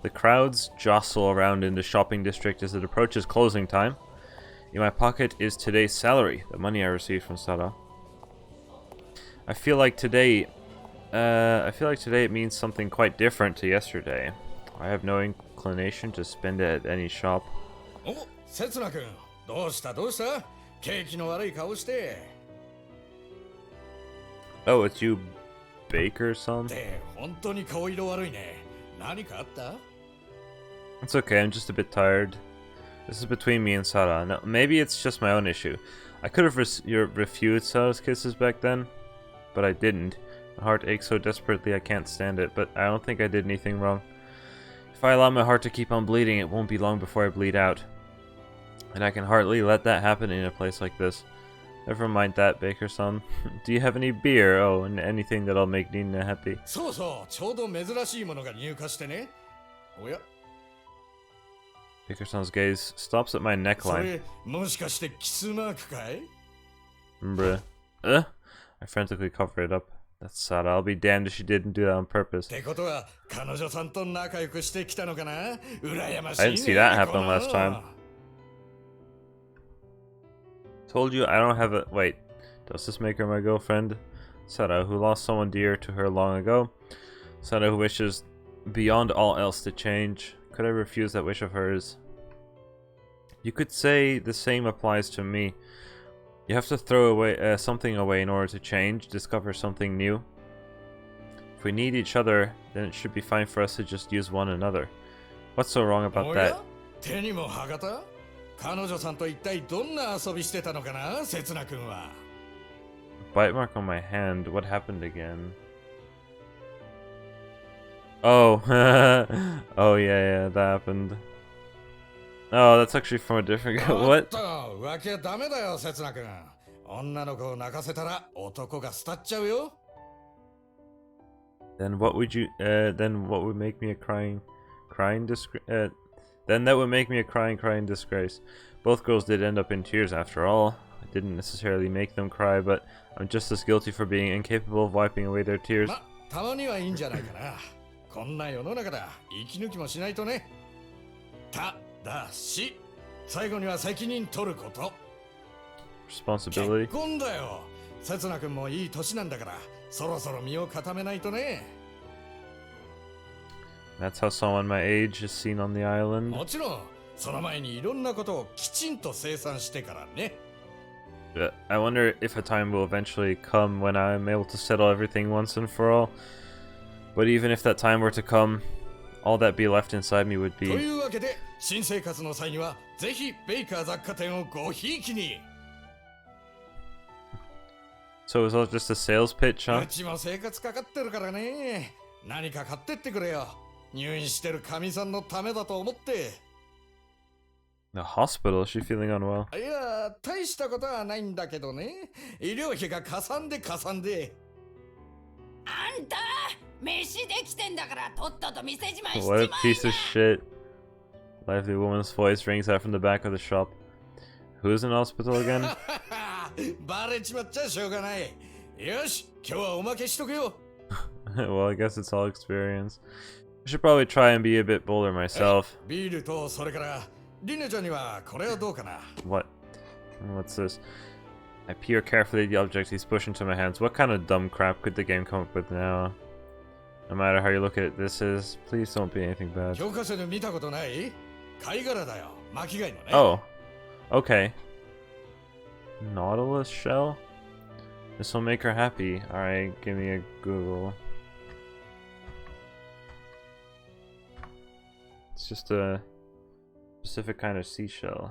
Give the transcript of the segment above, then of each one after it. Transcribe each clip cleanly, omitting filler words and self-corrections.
The crowds jostle around in the shopping district as it approaches closing time. In my pocket is today's salary, the money I received from Sara. I feel like today it means something quite different to yesterday. I have no inclination to spend it at any shop. Oh, Setsuna-kun, どうした?景気の悪い顔して。Oh, it's you, Baker-san? って本当に顔色悪いね。何かあった? It's okay, I'm just a bit tired. This is between me and Sara. No, maybe it's just my own issue. I could have refused Sara's kisses back then, but I didn't. My heart aches so desperately I can't stand it, but I don't think I did anything wrong. If I allow my heart to keep on bleeding, it won't be long before I bleed out. And I can hardly let that happen in a place like this. Never mind that, Baker-san. Do you have any beer? Oh, and anything that'll make Nina happy. そうそう、ちょうど珍しいものが入荷してね。おや Baker-san's gaze stops at my そ neckline. れ、もしかしてキスマークかい? Bruh. I frantically cover it up. That's sad. I'll be damned if she didn't do that on purpose. ってことは、彼女さんと仲良くしてきたのかな? 羨ましい I ね。 didn't see that happen この last time. Told you I don't have a... Wait. Does this make her my girlfriend? Sara, who lost someone dear to her long ago. Sara, who wishes beyond all else to change. Could I refuse that wish of hers? You could say the same applies to me. You have to throw away something away in order to change, discover something new. If we need each other, then it should be fine for us to just use one another. What's so wrong about that? 手にも歯型? 彼女さんと一体どんな遊びしてたのかな、せつな君は。Bite mark on my hand. What happened again? Oh, oh yeah, that happened. Oh, that's actually from a different. What? 浮気はダメだよ、せつな君。女の子を泣かせたら男が廃っちゃうよ。Then what would you? Then what would make me a Then that would make me a crying disgrace. Both girls did end up in tears after all. I didn't necessarily make them cry, but I'm just as guilty for being incapable of wiping away their tears. ま、たまにはいいんじゃないかな。こんな世の中だ。息抜きもしないとね。ただし、最後には責任取ること。Responsibility. 結婚だよ。せつな君もいい年なんだから、そろそろ身を固めないとね。That's how someone my age is seen on the island. もちろん、その前にいろんなことをきちんと清算してからね。I wonder if a time will eventually come when I'm able to settle everything once and for all. But even if that time were to come, all that be left inside me would と be... いうわけで、新生活の際には、ぜひベイカー雑貨店をごひいきに。So it was all just a sales pitch, う huh? ちも生活かかってるからね。何か買ってってくれよ。入院してる神さんのためだと思って。The hospital? Is she feeling unwell? いや、大したことはないんだけどね。医療費がかさんで。あんた飯できてんだからとっとと店じまいしちま What い a な piece of shit. Lively woman's voice rings out from the back of the shop. Who's in hospital again? バレちまっちゃしょうがない。よし、今日はおまけしとくよ。Well, I guess it's all experience. I should probably try and be a bit bolder myself. ビールとそれからリネちゃんにはこれはどうかな。 What? What's this? I peer carefully at the object he's pushing to my hands. What kind of dumb crap could the game come up with now? No matter how you look at it, this is... Please don't be anything bad. 教科書で見たことない？貝殻だよ。巻貝のね。Oh. Okay. Nautilus shell? This will make her happy. Alright, give me a Google. It's just a specific kind of seashell.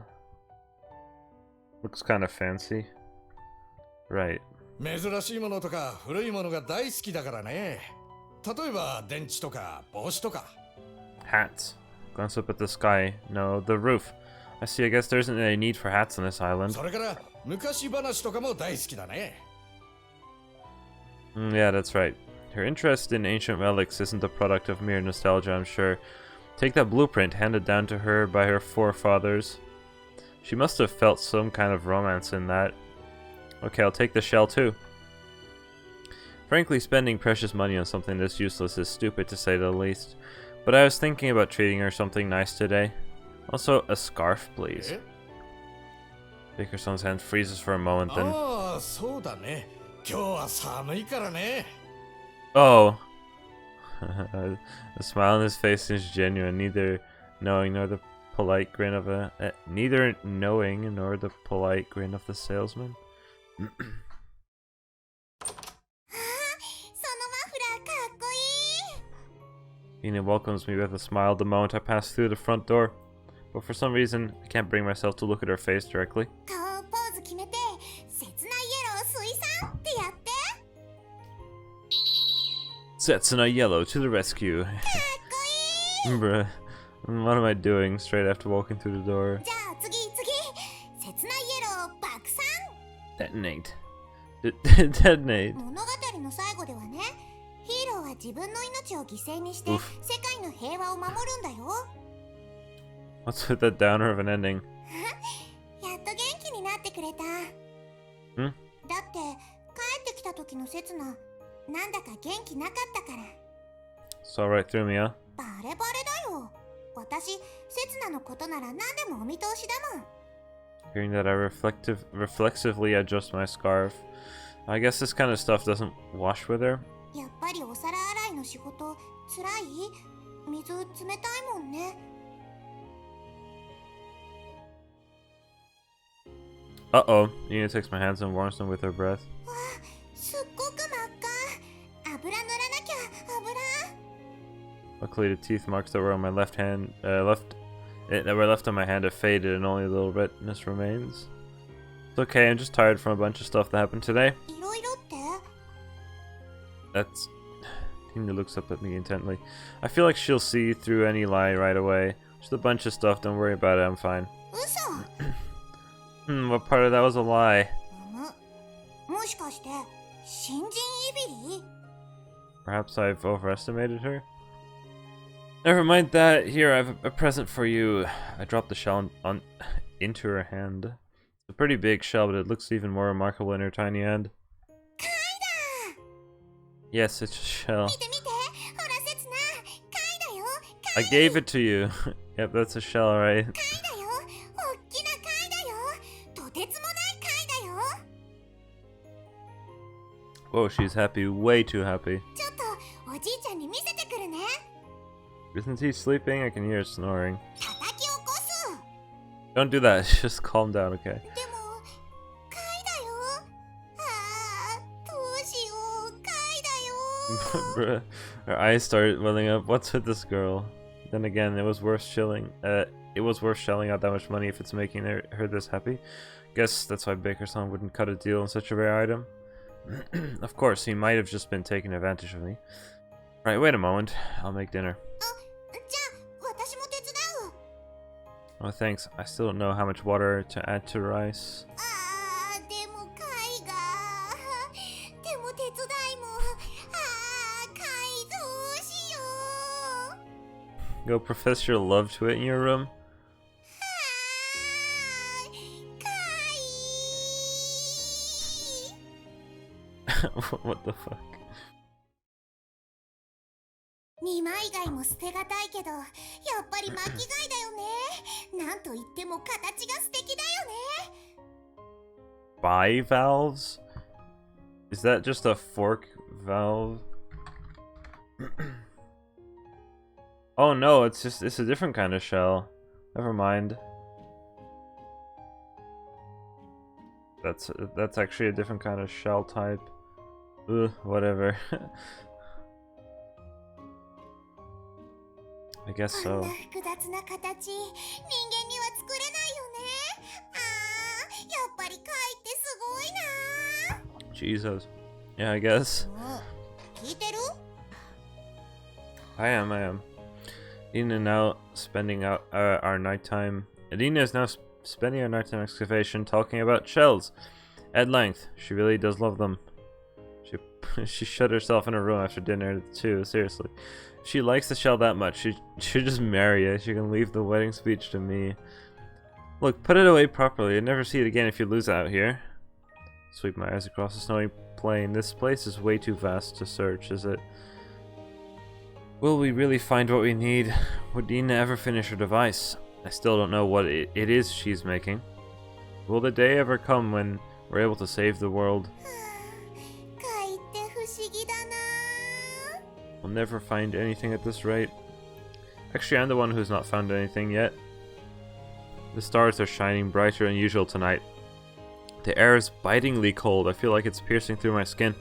Looks kind of fancy. Right. 珍しいものとか古いものが大好きだからね。例えば電池とか帽子とか。 Hats. Glance up at the sky. No, the roof. I see, I guess there isn't any need for hats on this island. それから昔話とかも大好きだね。Yeah, that's right. Her interest in ancient relics isn't the product of mere nostalgia, I'm sure. Take that blueprint handed down to her by her forefathers. She must have felt some kind of romance in that. Okay, I'll take the shell too. Frankly, spending precious money on something this useless is stupid to say the least. But I was thinking about treating her something nice today. Also, a scarf, please. Bakerson's hand freezes for a moment, then... ああ、そうだね。今日は寒いからね。 Oh! The smile on his face is genuine, neither knowing nor the polite grin of a... neither knowing nor the polite grin of the salesman. Ina welcomes me with a smile the moment I pass through the front door. But for some reason, I can't bring myself to look at her face directly. Setsuna Yellow to the rescue. Bruh, what am I doing straight after walking through the door? Detonate. Detonate. Oof. What's with that downer of an ending? Hmm? Saw right through me, huh? Hearing that, I reflexively adjust my scarf. I guess this kind of stuff doesn't wash with her. Uh-oh. Ina takes my hands and warms them with her breath. Luckily, the teeth marks that were on my left hand, that were left on my hand have faded, and only a little redness remains. It's okay. I'm just tired from a bunch of stuff that happened today. That's... Tina looks up at me intently. I feel like she'll see through any lie right away. Just a bunch of stuff. Don't worry about it. I'm fine. What part of that was a lie? Perhaps I've overestimated her? Never mind that. Here, I have a present for you. I dropped the shell into her hand. It's a pretty big shell, but it looks even more remarkable in her tiny hand. Yes, it's a shell. I gave it to you. Yep, that's a shell, right? Whoa, she's happy. Way too happy. Isn't he sleeping? I can hear snoring. Don't do that. Just calm down, okay? Bruh. Her eyes started welling up. What's with this girl? Then again, it was worth shelling out that much money if it's making her this happy. Guess that's why Bakerson wouldn't cut a deal on such a rare item. Of course, he might have just been taking advantage of me. Right, wait a moment. I'll make dinner. Oh, thanks. I still don't know how much water to add to rice. Go profess your love to it in your room? What the fuck? Bivalves? Is that just a fork valve? Oh no, it's a different kind of shell. Never mind. That's actually a different kind of shell type. Ugh, whatever. I guess so. Jesus. Yeah, I guess. I am. Ina now spending out our nighttime. Adina is now spending our nighttime excavation talking about shells at length. She really does love them. She shut herself in her room after dinner too. Seriously, if she likes the shell that much, she should just marry it. She can leave the wedding speech to me. Look, put it away properly. You'll never see it again if you lose it out here. Sweep my eyes across the snowy plain. This place is way too vast to search, is it? Will we really find what we need? Would Nina ever finish her device? I still don't know what it is she's making. Will the day ever come when we're able to save the world? 貝って不思議だな。 We'll never find anything at this rate. Actually, I'm the one who's not found anything yet. The stars are shining brighter than usual tonight. The air is bitingly cold. I feel like it's piercing through my skin.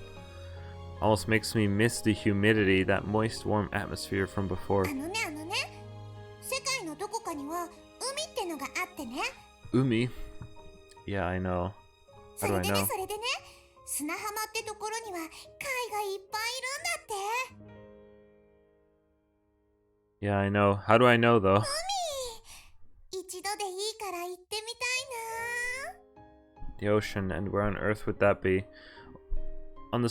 Almost makes me miss the humidity, that moist, warm atmosphere from before. あのね、世界のどこかには海ってのがあってね。 Umi? Yeah, I know. そ How do れ I でね、 know? それでね、砂浜ってところには貝がいっぱいいるんだって。 Yeah, I know. How do I know, though? 一度でいいから行ってみたいな。 The ocean, and where on earth would that be? On the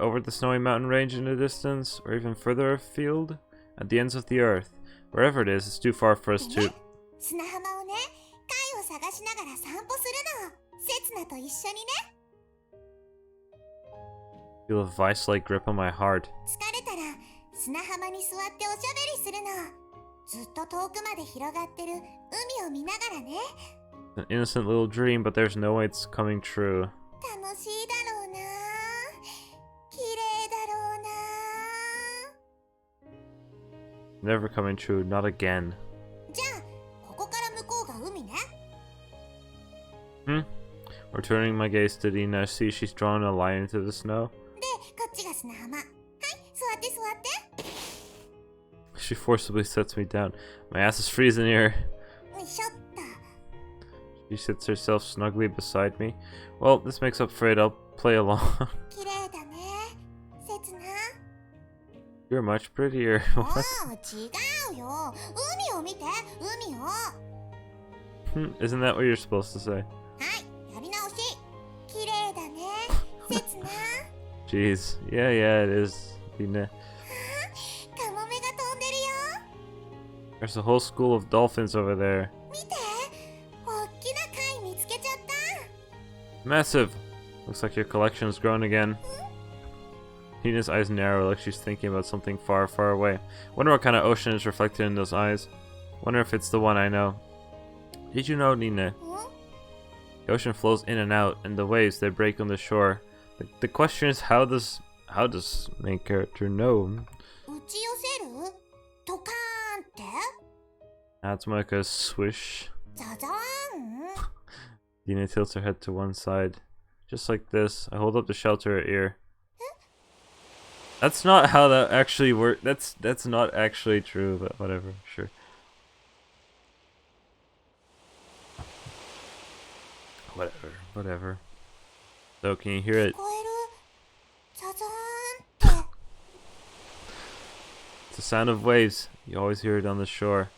over the snowy mountain range in the distance, or even further afield? At the ends of the earth. Wherever it is, it's too far for us で to... ね、砂浜をね、貝を探しながら散歩するの。せつなと一緒にね。 feel a vice-like grip on my heart. 疲れたら砂浜に座っておしゃべりするの。ずっと遠くまで広がってる海を見ながらね。 An innocent little dream, but there's no way it's coming true. 楽しいだろうな。綺麗だろうな。 Never coming true, not again. じゃあここから向こうが海ね。 Returning my gaze to Dina, I see she's drawn a line into the snow. でこっちが砂浜。はい、座って座って。 She forcibly sets me down. My ass is freezing here. よいしょっと。 She sits herself snugly beside me. Well, this makes up for it. I'll play along. 綺麗だね。せつな。 You're much prettier. お What? ー、違うよ。海を見て、海を。は Isn't that what you're supposed to say? い、やり直し。綺麗だね。せつな。 Jeez. Yeah, it is. Dina. カモメが飛んでるよ。 There's a whole school of dolphins over there. 見て、おっきな貝見つけちゃった。 Massive! Looks like your collection has grown again. Dina's eyes narrow like she's thinking about something far, far away. Wonder what kind of ocean is reflected in those eyes. Wonder if it's the one I know. Did you know, Nina? うん The ocean flows in and out, and the waves they break on the shore. The question is, how does main character know? 打ち寄せるドカーンって That's more like a swish. ザザーン Dina tilts her head to one side, just like this. I hold up to shelter her ear. That's not how that actually works. That's not actually true, but whatever. Sure. Whatever. So can you hear it? 聞こえるザザーンって It's the sound of waves. You always hear it on the shore.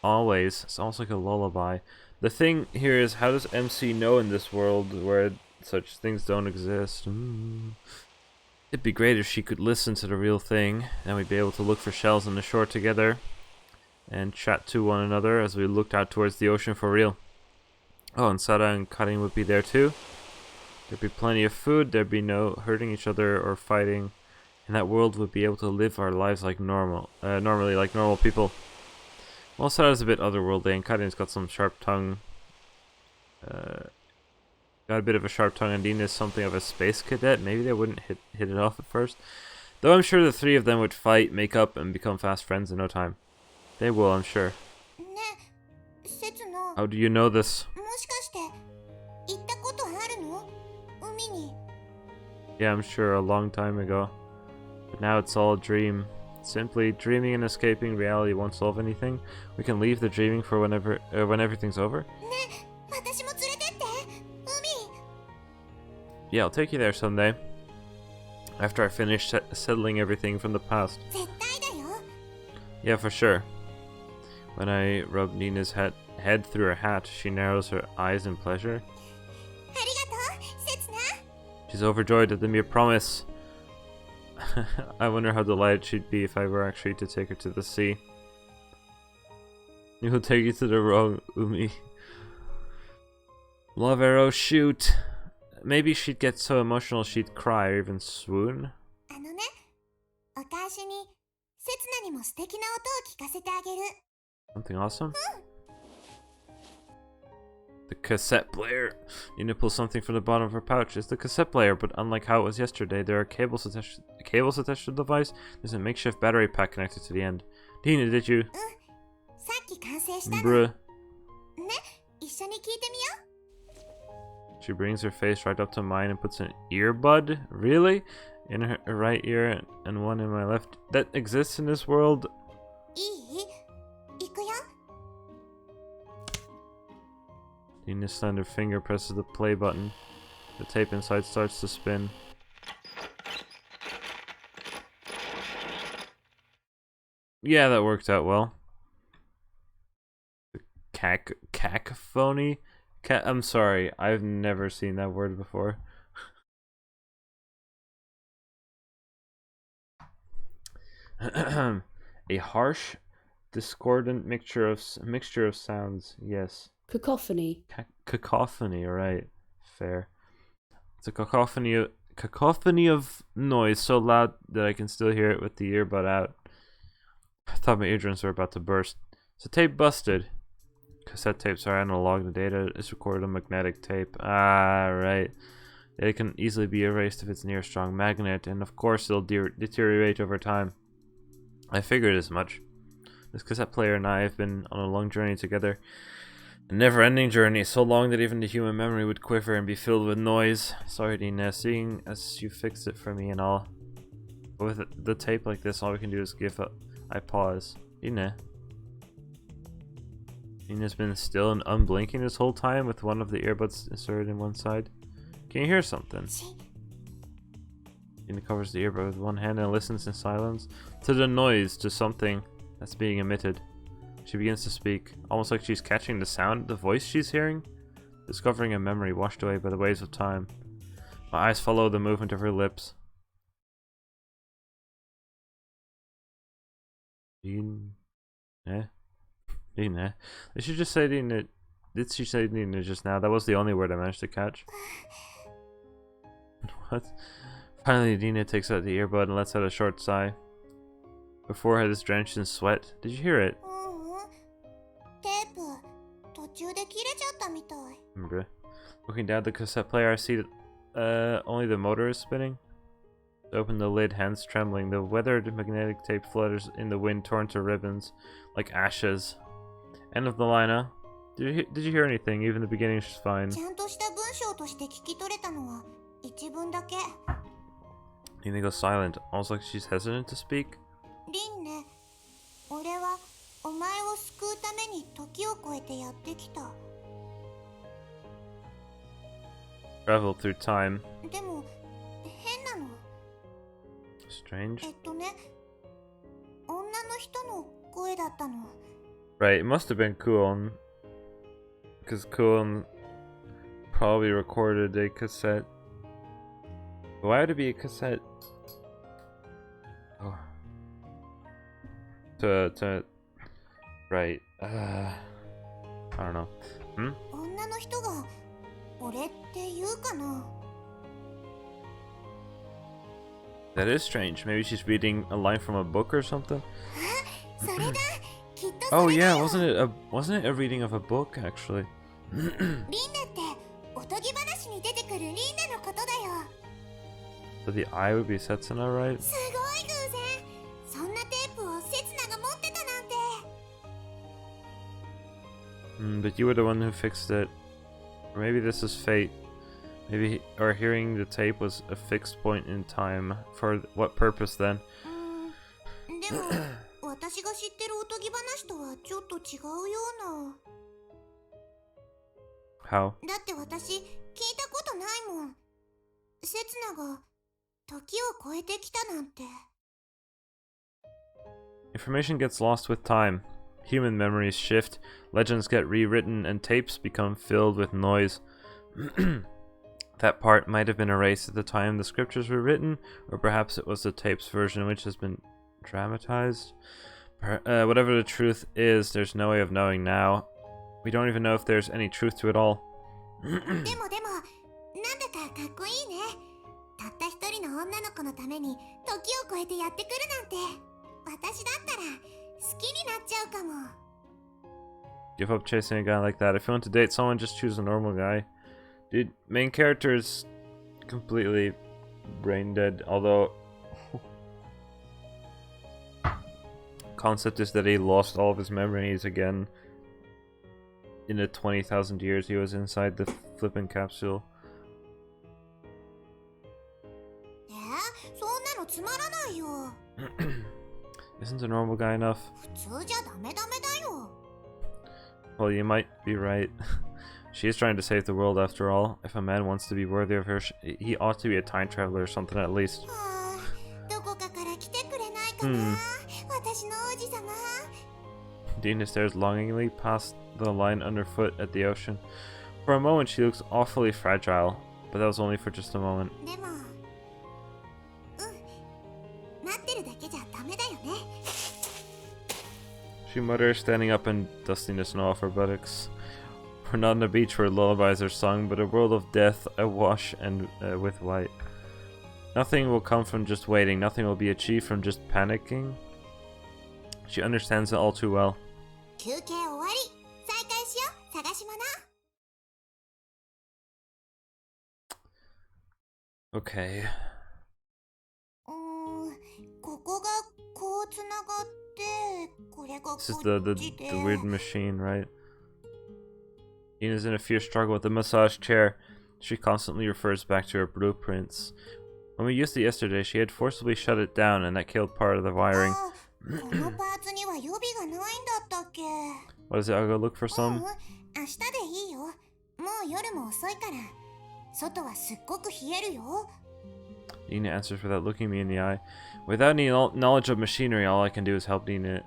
Always. It's almost like a lullaby. The thing here is, how does MC know in this world where such things don't exist? It'd be great if she could listen to the real thing. Then we'd be able to look for shells on the shore together and chat to one another as we looked out towards the ocean for real. Oh, and Sada and Karin would be there too. There'd be plenty of food. There'd be no hurting each other or fighting. And that world would be able to live our lives like normally like normal people. Well, Sada's a bit otherworldly, and Karin's got some sharp tongue. Got a bit of a sharp tongue, and Dina's something of a space cadet. Maybe they wouldn't hit it off at first. Though I'm sure the three of them would fight, make up, and become fast friends in no time. They will, I'm sure. ねえせつな How do you know this? もしかして行ったことあるの海に Yeah, I'm sure, a long time ago. But now it's all a dream. Simply dreaming and escaping reality won't solve anything. We can leave the dreaming for when everything's over. ねえ私も連れてって海 Yeah, I'll take you there someday. After I finish settling everything from the past. 絶対だよ Yeah, for sure. When I rub Nina's head through her hat, she narrows her eyes in pleasure. ありがとうせつな She's overjoyed at the mere promise. I wonder how delighted she'd be if I were actually to take her to the sea. You'll take you to the wrong Umi. Love arrow, shoot! Maybe she'd get so emotional she'd cry or even swoon. あのねお返しに刹那にも素敵な音を聞かせてあげる。 Something awesome? The cassette player. Nina pulls something from the bottom of her pouch. It's the cassette player, but unlike how it was yesterday, there are cables attached to the device. There's a makeshift battery pack connected to the end. Nina, did you? さっき完成したの。 Bruh. ね、一緒に聞いてみよう。 She brings her face right up to mine and puts an earbud? Really? In her right ear and one in my left. That exists in this world? いい？行くよ。 Nina's slender finger presses the play button. The tape inside starts to spin. Yeah, that worked out well. Cacophony? I'm sorry, I've never seen that word before. A harsh, discordant mixture of sounds. Yes. Cacophony. Cacophony, right? Fair. It's a cacophony of noise so loud that I can still hear it with the earbud out. I thought my eardrums were about to burst. So tape busted. Cassette tapes are analog. The data is recorded on magnetic tape. Ah, right. It can easily be erased if it's near a strong magnet, and of course it'll deteriorate over time. I figured as much. This cassette player and I have been on a long journey together. A never-ending journey, so long that even the human memory would quiver and be filled with noise. Sorry, Dina, seeing as you fixed it for me and all. But with the tape like this, all we can do is give up. I pause. Dina. Dina's been still and unblinking this whole time with one of the earbuds inserted in one side. Can you hear something? Dina covers the earbud with one hand and listens in silence to the noise, to something that's being emitted. She begins to speak, almost like she's catching the sound, the voice she's hearing, discovering a memory washed away by the waves of time. My eyes follow the movement of her lips. Dina? Dina? Did she just say Dina? Did she say Dina just now? That was the only word I managed to catch. What? Finally, Dina takes out the earbud and lets out a short sigh. Her forehead is drenched in sweat. Did you hear it? テープ、途中で切れちゃったみたい。 Bruh. Looking down at the cassette player, I see that only the motor is spinning. I open the lid, hands trembling. The weathered magnetic tape flutters in the wind, torn to ribbons, like ashes. End of the line, huh? Did you hear anything? Even the beginning is fine. ちゃんとした文章として聞き取れたのは一文だけ。 Nina goes silent, almost like she's hesitant to speak. リンね、俺はお前を救うために時を超えてやってきた。 Travel through time. でも変なの。 Strange. 女の人の声だったの。 Right, it must have been Kuon. Because Kuon probably recorded a cassette. Why would it be a cassette? Oh. Right. I don't know. 女の人が俺って言うかな。 That is strange. Maybe she's reading a line from a book or something. それだ。きっと Oh それだ yeah, よ。 wasn't it a reading of a book actually? リンダっておとぎ話に出てくるリンダのことだよ。 So the eye would be Setsuna, right? すごい偶然。そんなテープをセツナが持ってたなんて。 But you were the one who fixed it. Or maybe this is fate. Maybe our hearing the tape was a fixed point in time. For what purpose then? でも私が知ってるおとぎ話とはちょっと違うような。 How? だって私聞いたことないもん。セツナが時を超えてきたなんて。 Information gets lost with time. Human memories shift, legends get rewritten, and tapes become filled with noise. That part might have been erased at the time the scriptures were written, or perhaps it was the tape's version which has been dramatized. Whatever the truth is, there's no way of knowing now. We don't even know if there's any truth to it all. でもなんだかかっこいいね。たった一人の女の子のために時を超えてやってくるなんて。私だったら好きになっちゃうかも。 Give up chasing a guy like that. If you want to date someone, just choose a normal guy. Dude, main character is completely brain dead, although concept is that he lost all of his memories again in the 20,000 years he was inside the flipping capsule. そんなのつまらないよ。 Isn't a normal guy enough? 普通じゃダメだよ。 Well, you might be right. She is trying to save the world after all. If a man wants to be worthy of her, he ought to be a time traveler or something at least. はあ、どこかから来てくれないかな、私の王子様。 Dina stares longingly past the line underfoot at the ocean. For a moment, she looks awfully fragile, but that was only for just a moment. でも、待ってるだけじゃダメだよね。 She mutters, standing up and dusting the snow off her buttocks. We're not on a beach where lullabies are sung, but a world of death awash and with white. Nothing will come from just waiting. Nothing will be achieved from just panicking. She understands it all too well. 休憩終わり。再開しよう、探し物。 Okay. ここがこうつながって、これがこっ This is ち the で。 weird machine, right? Ina's in a fierce struggle with the massage chair. She constantly refers back to her blueprints. When we used it yesterday, she had forcibly shut it down, and that killed part of the wiring. あ、このパーツには予備がないんだったっけ？ What is it? I'll go look for some. 明日でいいよ。もう夜も遅いから。外はすっごく冷えるよ。 Ina answers without looking me in the eye. Without any knowledge of machinery, all I can do is help Ina.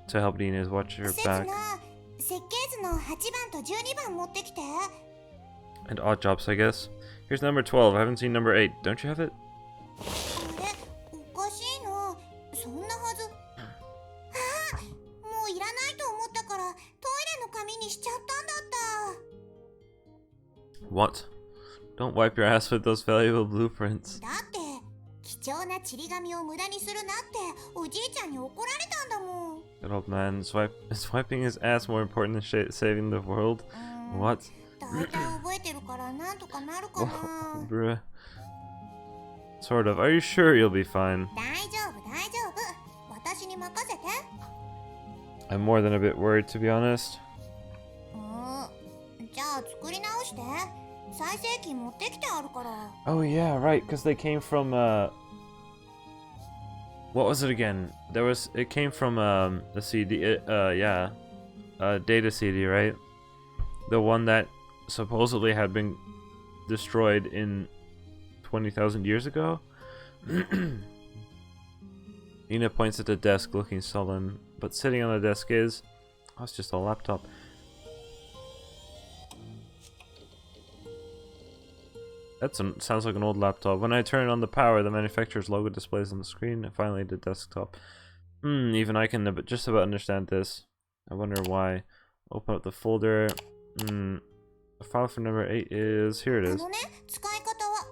To help Ina is watch her せつ back. な、設計図の8番と12番持ってきて。 And odd jobs, I guess. Here's number 12. I haven't seen number 8. Don't you have it? あれ、おかしいな。そんなはず。ああ、もういらないと思ったからトイレの紙にしちゃったんだった。 What? Don't wipe your ass with those valuable blueprints. だって貴重なちり紙を無駄にするなっておじいちゃんに怒られたんだもん。 That old man is wiping his ass more important than saving the world? What? だいたい覚えてるからなんとかなるかな。 Bruh. Sort of. Are you sure you'll be fine? 大丈夫大丈夫。私に任せて。 I'm more than a bit worried, to be honest. じゃあ作り直して。再生機持ってきてあるから。 Oh yeah, right, because they came from what was it again? It came from the CD, yeah, data CD, right? The one that supposedly had been destroyed in 20,000 years ago. Ina points at the desk, looking sullen, but sitting on the desk is, oh, it's just a laptop. That sounds like an old laptop. When I turn on the power, the manufacturer's logo displays on the screen. And finally, the desktop. Even I can just about understand this. I wonder why. Open up the folder. The file for number 8 is... Here it is. あのね、使い方は、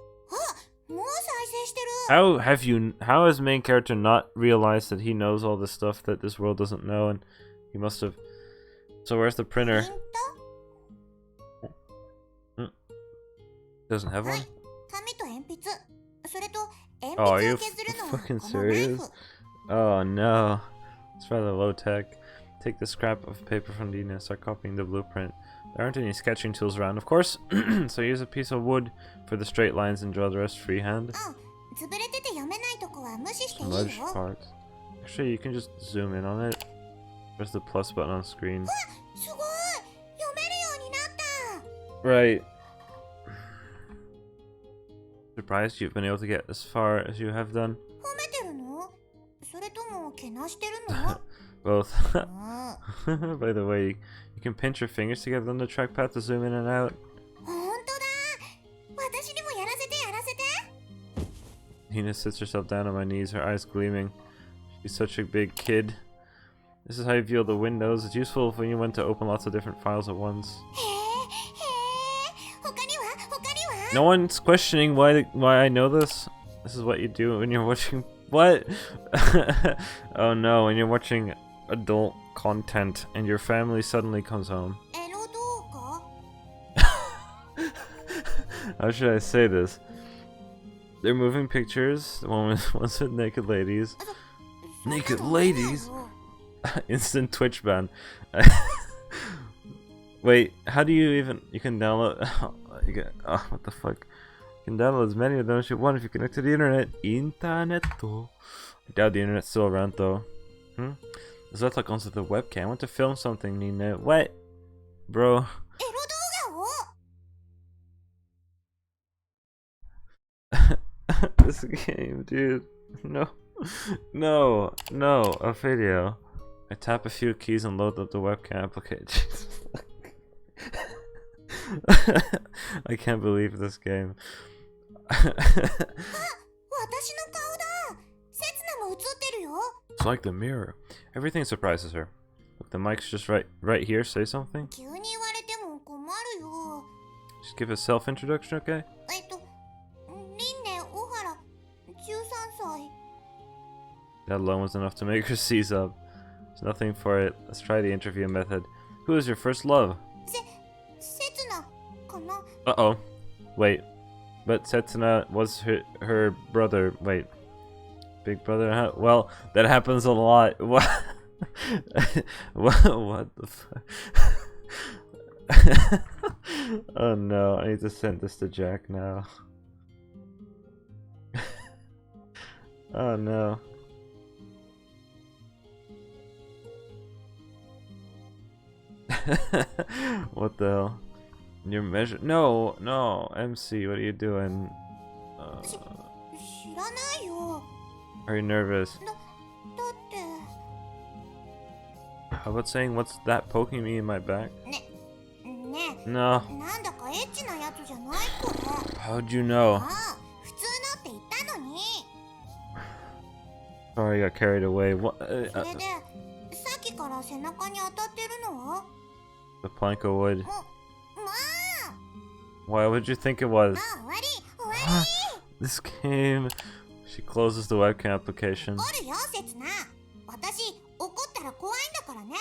あ、もう再生してる。 How has main character not realized that he knows all this stuff that this world doesn't know, and he must have... So where's the プリ printer? ント Doesn't have は one? い、紙と鉛筆。それと Oh, 鉛 are 筆 you を削るのは fucking このナイフ。 serious? Oh no. It's rather low tech. Take the scrap of paper from Dina and start copying the blueprint. There aren't any sketching tools around, of course, so use a piece of wood for the straight lines and draw the rest freehand. 潰れてて読めないとこは無視していい Smudged よ。 part. Actually, you can just zoom in on it. There's the plus button on screen. すごい、読めるようになった。 Right. Surprised you've been able to get as far as you have done. 褒めてるの？それともけなしてるの？ Both. うん、 By the way, you can pinch your fingers together on the trackpad to zoom in and out. ほんとだ。私にもやらせてやらせて。 Nina sits herself down on my knees, her eyes gleaming. She's such a big kid. This is how you view the windows. It's useful when you want to open lots of different files at once. へえ、他には？ No one's questioning why I know this. This is what you do when you're watching What? Oh no, when you're watching adult content and your family suddenly comes home. エロ動画 How should I say this? They're moving pictures, one's with naked ladies. Naked ladies? Instant Twitch ban. Wait, how do you even... You can download... Oh, what the fuck? You can download as many of them as you want if you connect to the internet. Internet. I doubt the internet's still around though. Zeta comes with a webcam. I want to film something, Nina. What? Bro. エロ動画を This game, dude. No. No. No. A video. I tap a few keys and load up the webcam application. I can't believe this game. 私の顔だ刹那も映ってるよ It's like the mirror. Everything surprises her. Look, the mic's just right here. Say something. 急に言われても困るよ Just give a self-introduction, okay? リンネ小原13歳 That alone was enough to make her seize up. There's nothing for it. Let's try the interview method. Who is your first love? 刹那かな Uh-oh. Wait. But Setsuna was her brother. Wait. Big brother? Huh? Well, that happens a lot. What? What the fuck? Oh no, I need to send this to Jack now. Oh no. What the hell? Your measure? No, no, MC, what are you doing? 知らないよ Are you nervous? だって How about saying, what's that poking me in my back? ね No. なんだかエッチなやつじゃないこれ How'd you know? ああ普通のって言ったのに Sorry, I got carried away. What? それでさっきから背中に当たってるの The plank of wood. まあ Why would you think it was? 終わり This game. She closes the webcam application. 怒るよ刹那私怒ったら怖いんだからね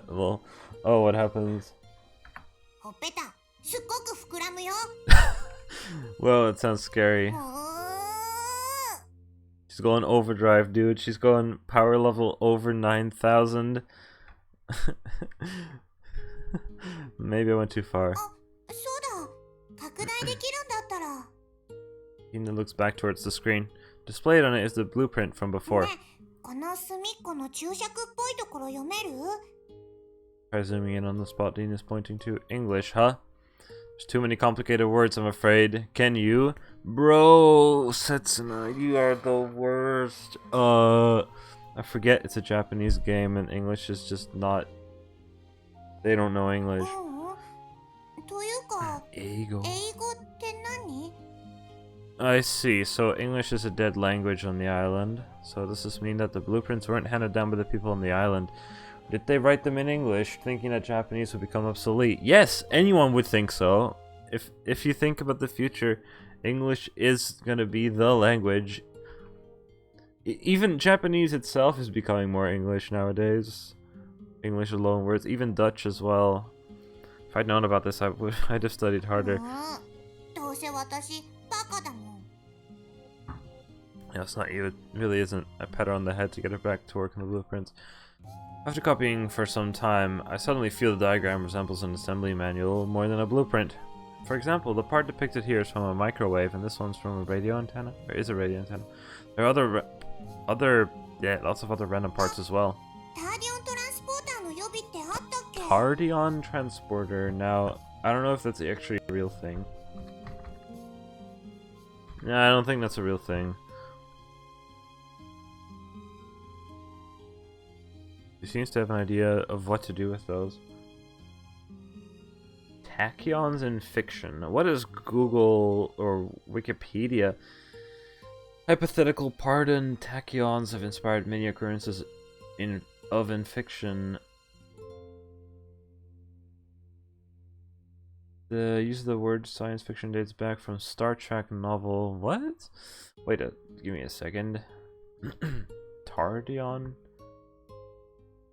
Well, oh, what happens? ほっぺたすっごく膨らむよ Well, it sounds scary. She's going overdrive, dude. She's going power level over 9,000. Maybe I went too far. そうだ拡大できるんだったら Ina looks back towards the screen. Displayed on it is the blueprint from before. ねこの隅っこの注釈っぽいところ読める Try zooming in on the spot Dean is pointing to. English, huh? There's too many complicated words, I'm afraid. Can you? Bro, Setsuna, you are the worst. I forget it's a Japanese game and English is just not... They don't know English. というか Ego. 英語って何 I see. So English is a dead language on the island. So does this mean that the blueprints weren't handed down by the people on the island? Did they write them in English, thinking that Japanese would become obsolete? Yes, anyone would think so. If you think about the future, English is gonna be the language. Even Japanese itself is becoming more English nowadays. English with loan words, even Dutch as well. If I'd known about this, I'd have studied harder. どうせ私バカだもん Yeah, it's not you. It really isn't. I pat her on the head to get her back to work on the blueprints. After copying for some time, I suddenly feel the diagram resembles an assembly manual more than a blueprint. For example, the part depicted here is from a microwave, and this one's from a radio antenna. There is a radio antenna. There are lots of other random parts as well. ターディオントランスポーターの予備ってあったっけ Tardion transporter. Now, I don't know if that's actually a real thing. Yeah, I don't think that's a real thing. He seems to have an idea of what to do with those. Tachyons in fiction. What is Google or Wikipedia? Hypothetical pardon. Tachyons have inspired many occurrences in fiction. The use of the word science fiction dates back from Star Trek novel. What? Wait give me a second. Tardion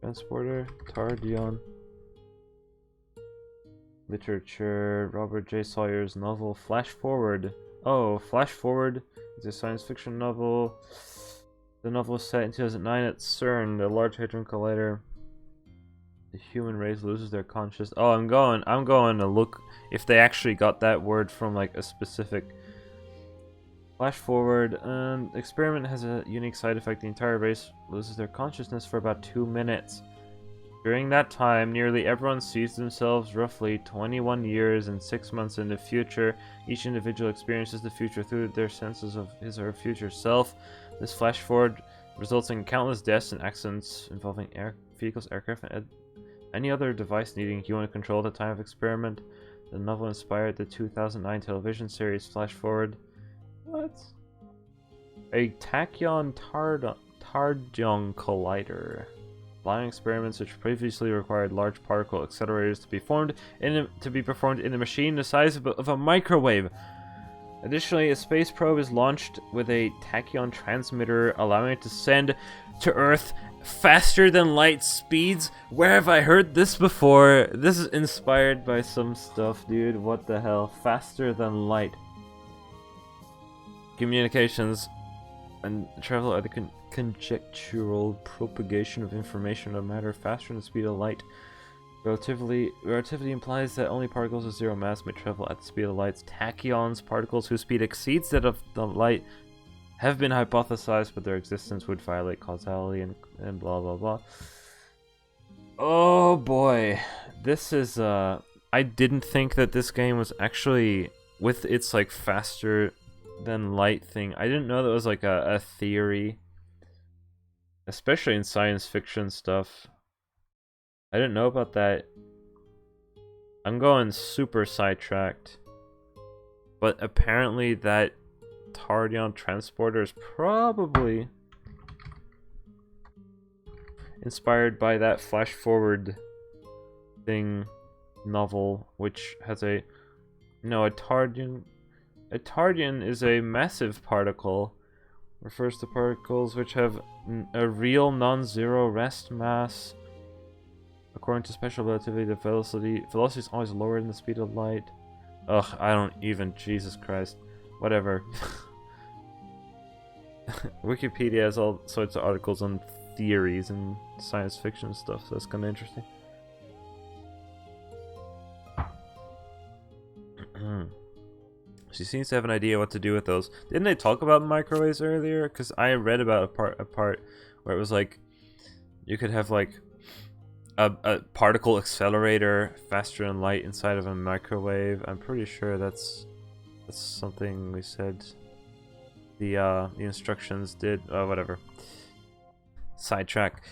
transporter. Tardion. Literature. Robert J. Sawyer's novel Flash Forward. Oh, Flash Forward is a science fiction novel. The novel was set in 2009 at CERN, the Large Hadron Collider. The human race loses their consciousness. Oh, I'm going to look if they actually got that word from like a specific. Flash forward. Experiment has a unique side effect. The entire race loses their consciousness for about 2 minutes. During that time, nearly everyone sees themselves roughly 21 years and 6 months in the future. Each individual experiences the future through their senses of his or her future self. This flash forward results in countless deaths and accidents involving vehicles, aircraft, and any other device needing human control at the time of experiment. The novel inspired the 2009 television series Flash Forward. What? A tachyon tardion collider. Allowing experiments which previously required large particle accelerators to be performed in a machine the size of a microwave. Additionally, a space probe is launched with a tachyon transmitter, allowing it to send to Earth faster than light speeds. Where have I heard this before? This is inspired by some stuff, dude. What the hell? Faster than light. Communications and travel are the conjectural propagation of information or matter faster than the speed of light. Relativity implies that only particles with zero mass may travel at the speed of light. Tachyons, particles whose speed exceeds that of the light, have been hypothesized, but their existence would violate causality and blah blah blah. Oh boy, this is I didn't think that this game was actually, with its like faster than light thing, I didn't know that was like a theory, especially in science fiction stuff. I didn't know about that. I'm going super sidetracked, but apparently that Tardion transporter is probably inspired by that Flash Forward thing novel, which has a Tardion is a massive particle. Refers to particles which have a real non-zero rest mass. According to special relativity, the velocity is always lower than the speed of light. Ugh, I don't even, Jesus Christ. Whatever. Wikipedia has all sorts of articles on theories and science fiction stuff, so that's kind of interesting. She seems to have an idea what to do with those. Didn't they talk about microwaves earlier? Because I read about a part where it was like you could have like a particle accelerator faster than light inside of a microwave. I'm pretty sure that's something we said. The instructions did. Whatever. Sidetrack.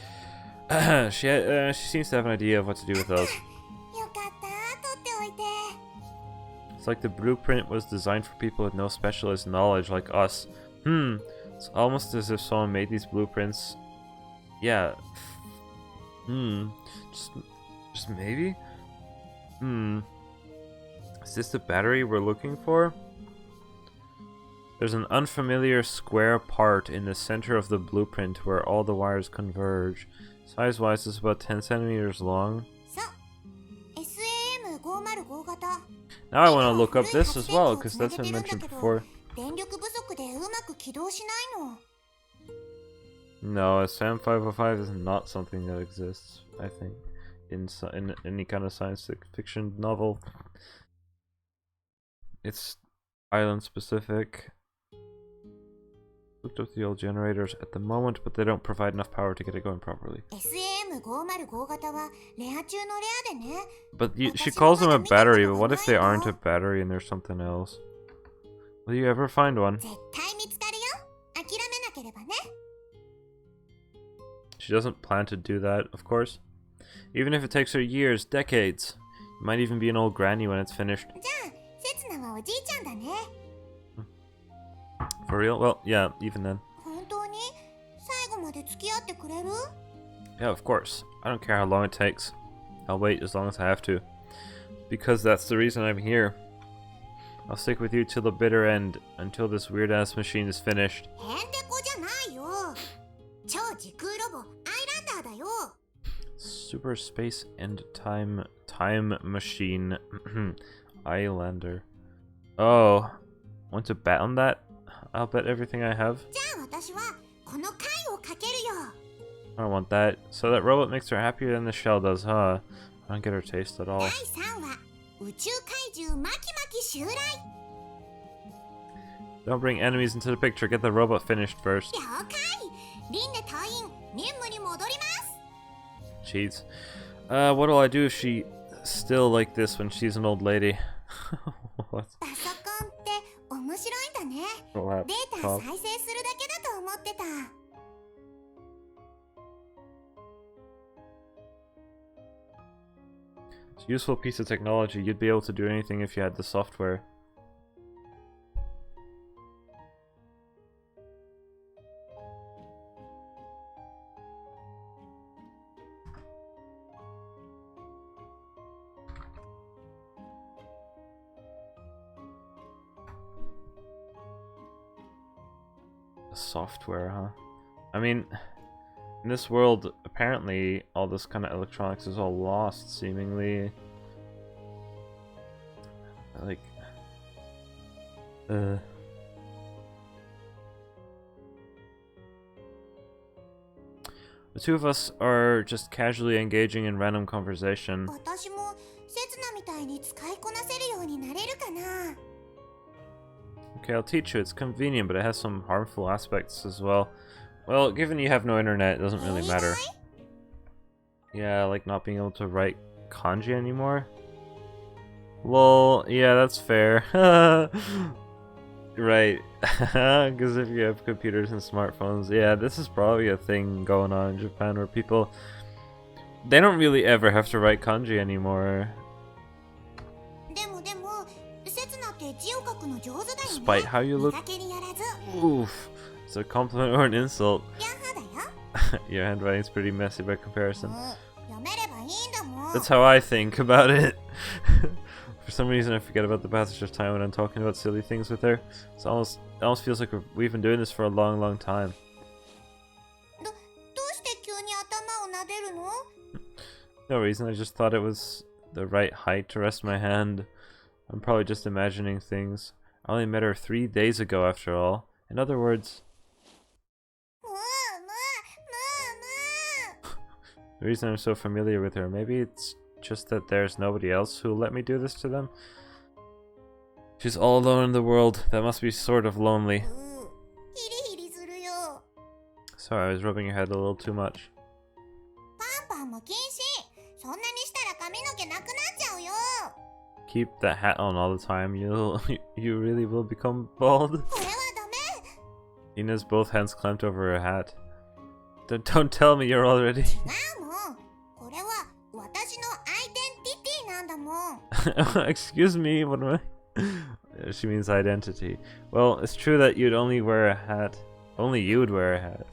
She seems to have an idea of what to do with those. It's like the blueprint was designed for people with no specialist knowledge like us. It's almost as if someone made these blueprints. Yeah. Just maybe? Is this the battery we're looking for? There's an unfamiliar square part in the center of the blueprint where all the wires converge. Size-wise, it's about 10 centimeters long. Now I want to look up this as well, because that's been mentioned before. No, a SAM 505 is not something that exists, I think, in any kind of science fiction novel. It's island specific. Looked up the old generators at the moment, but they don't provide enough power to get it going properly. But she calls them a battery, but what if they aren't a battery and there's something else? Will you ever find one? She doesn't plan to do that, of course. Even if it takes her years, decades. It might even be an old granny when it's finished. For real? Well, yeah, even then. Yeah, of course. I don't care how long it takes. I'll wait as long as I have to. Because that's the reason I'm here. I'll stick with you till the bitter end, until this weird-ass machine is finished. Super Space and Time Machine Islander. Oh, want to bet on that? I'll bet everything I have. じゃあ私はこの貝をかけるよ。 I don't want that. So that robot makes her happier than the shell does, huh? I don't get her taste at all. 第3話宇宙怪獣マキマキ襲来。 Don't bring enemies into the picture. Get the robot finished first. 了解。リンネ隊員任務に戻ります。 Cheats. What'll I do if she still like this when she's an old lady? What? パソコンって面白いんだね。 Laptop. データ再生するだけだと思ってた。 It's a useful piece of technology. You'd be able to do anything if you had the software. The software, huh? I mean, in this world, apparently, all this kind of electronics is all lost, seemingly. Like... The two of us are just casually engaging in random conversation. 私もセツナみたいに使いこなせるようになれるかな。 Okay, I'll teach you. It's convenient, but it has some harmful aspects as well. Well, given you have no internet, it doesn't really matter. Yeah, like not being able to write kanji anymore. Lol, yeah, that's fair. Right. Because if you have computers and smartphones, yeah, this is probably a thing going on in Japan where people... They don't really ever have to write kanji anymore. でもセツナって字を書くの上手だよね。 Despite how you look. 見かけにやらず。 Oof. It's a compliment or an insult. ヤッハだよ。 Your handwriting's pretty messy by comparison. 読めればいいんだもん。 That's how I think about it. For some reason, I forget about the passage of time when I'm talking about silly things with her. It almost feels like we've been doing this for a long, long time. どうして急に頭を撫でるの？ No reason, I just thought it was the right height to rest my hand. I'm probably just imagining things. I only met her 3 days ago, after all. In other words, もう。 the reason I'm so familiar with her, maybe it's just that there's nobody else who'll let me do this to them? She's all alone in the world. That must be sort of lonely. ヒリヒリするよ。 Sorry, I was rubbing your head a little too much. パンパンも禁止。そんなにしたら髪の毛なくなっちゃうよ。 Keep that hat on all the time. You really will become bald. これはダメ。 Ina's both hands clamped over her hat. Don't tell me you're already. 違うもん。これは私のアイデンティティなんだもん。 Excuse me, what am I? She means identity. Well, it's true that you'd only wear a hat. Only you'd wear a hat.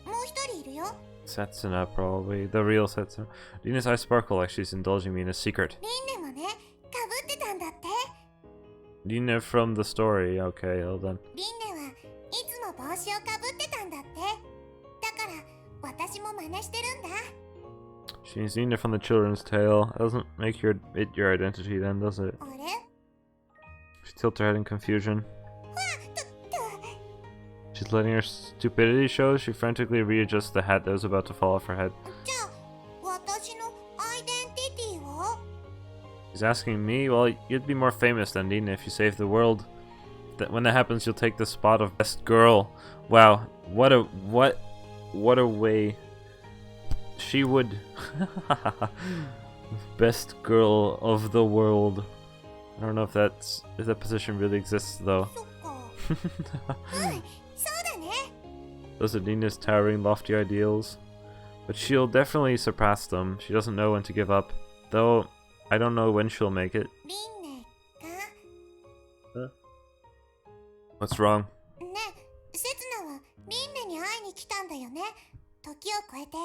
もう一人いるよ。 Setsuna, probably. The real Setsuna. Ina's eyes sparkle like she's indulging me in a secret. リンネもね、かぶってたんだって。 Ina from the story. Okay, hold on. リンネはいつも帽子をかぶってたんだって。だから私も真似してるんだ。 She's Ina from the children's tale. That doesn't make it your identity then, does it? あれ？ She tilts her head in confusion. と She's letting her stupidity show. She frantically readjusts the hat that was about to fall off her head. じゃあ私のアイデンティティは？ He's asking me? Well, you'd be more famous than Nina if you saved the world. When that happens, you'll take the spot of best girl. Wow, what a way. She would. Best girl of the world. I don't know if that position really exists though. そっか。そうだね。 Those are Nina's towering, lofty ideals. But she'll definitely surpass them. She doesn't know when to give up. Though, I don't know when she'll make it. リンネが？ What's wrong? ね、セツナはリンネに会いに来たんだよね。時を超えて。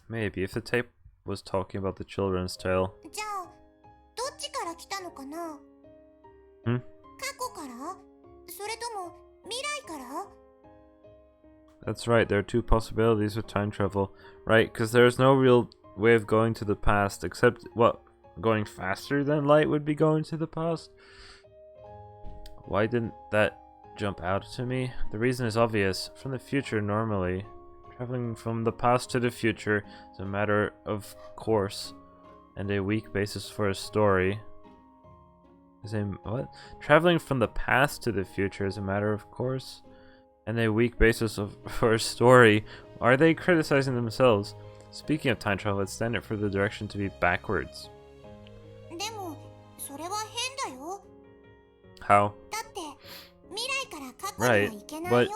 Maybe, if the tape was talking about the children's tale. じゃあどっちから来たのかな？ん？過去から？それとも未来から？ That's right, there are two possibilities with time travel. Right, because there's no real way of going to the past except, what, going faster than light would be going to the past? Why didn't that jump out to me? The reason is obvious. From the future, normally, traveling from the past to the future is a matter of course and a weak basis for a story. What? Traveling from the past to the future is a matter of course and a weak basis for a story. Are they criticizing themselves? Speaking of time travel, it's standard for the direction to be backwards. でもそれは変だよ。 How? だって未来から過去には行けないよ。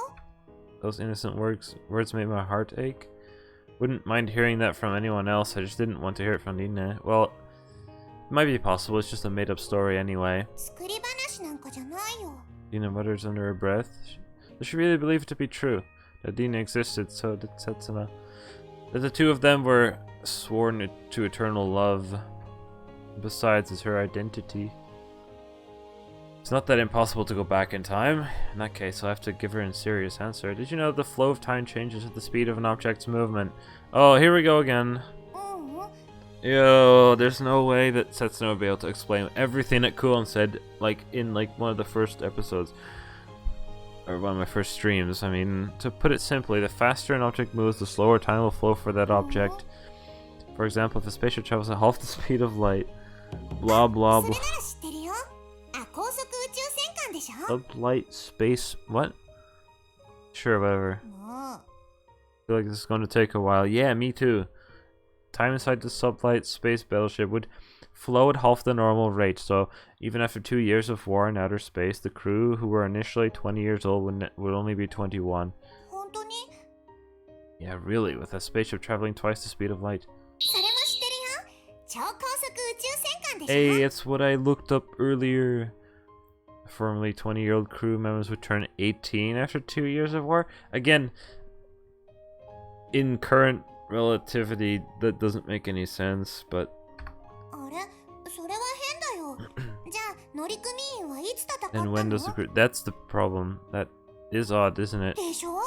Those innocent words made my heart ache. Wouldn't mind hearing that from anyone else, I just didn't want to hear it from Nina. Well, it might be possible, it's just a made-up story anyway. 作り話なんかじゃないよ。 Nina mutters under her breath. Does she really believe it to be true? That Nina existed, so did Setsuna. That the two of them were sworn to eternal love. Besides, it's her identity. It's not that impossible to go back in time. In that case, I'll have to give her a serious answer. Did you know the flow of time changes at the speed of an object's movement? Oh, here we go again. うんうん。 Yo, there's no way that Setsuna would be able to explain everything that Kuon said, like, in, like, one of the first episodes. Or one of my first streams. I mean, to put it simply, the faster an object moves, the slower time will flow for that object. For example, if a spaceship travels at half the speed of light. Blah, blah, それ blah. なら知ってるよ。あ、高速宇宙戦艦でしょ。 Sublight space... What? Sure, whatever. もう I feel like this is going to take a while. Yeah, me too. Time inside the sublight space battleship would flow at half the normal rate, so even after 2 years of war in outer space, the crew, who were initially 20 years old, would only be 21. 本当に Yeah, really, with a spaceship traveling twice the speed of light. それも知ってるよ。超高速宇宙戦艦でしょ。 Hey, it's what I looked up earlier. Formerly 20-year-old crew members would turn 18 after 2 years of war. Again, in current relativity, that doesn't make any sense, but... あれそれは変だよ。じゃあ乗組員はいつ戦った And の when does the crew... That's the problem. That is odd, isn't it? でしょ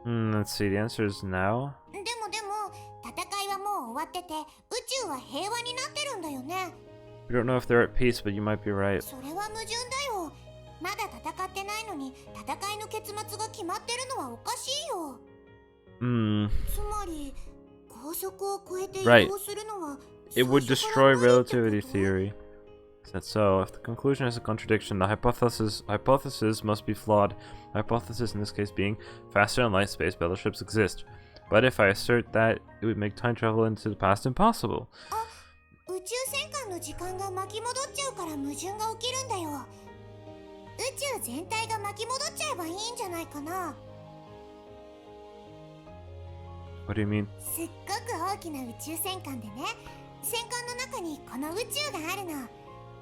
Let's see, the answer is now? でも戦いはもう終わってて宇宙は平和になってるんだよね。 We don't know if they're at peace, but you might be right. それは矛盾だよ。まだ戦ってないのに戦いの結末が決まってるのはおかしいよ。つまり高速を超えて移動するのは It would destroy relativity theory. Is that so? If the conclusion is a contradiction, the hypothesis must be flawed. Hypothesis in this case being faster than light space battleships exist. But if I assert that, it would make time travel into the past impossible. 宇宙戦艦の時間が巻き戻っちゃうから矛盾が起きるんだよ。宇宙全体が巻き戻っちゃえばいいんじゃないかな。 What do you mean? すっごく大きな宇宙戦艦でね、戦艦の中にこの宇宙があるの。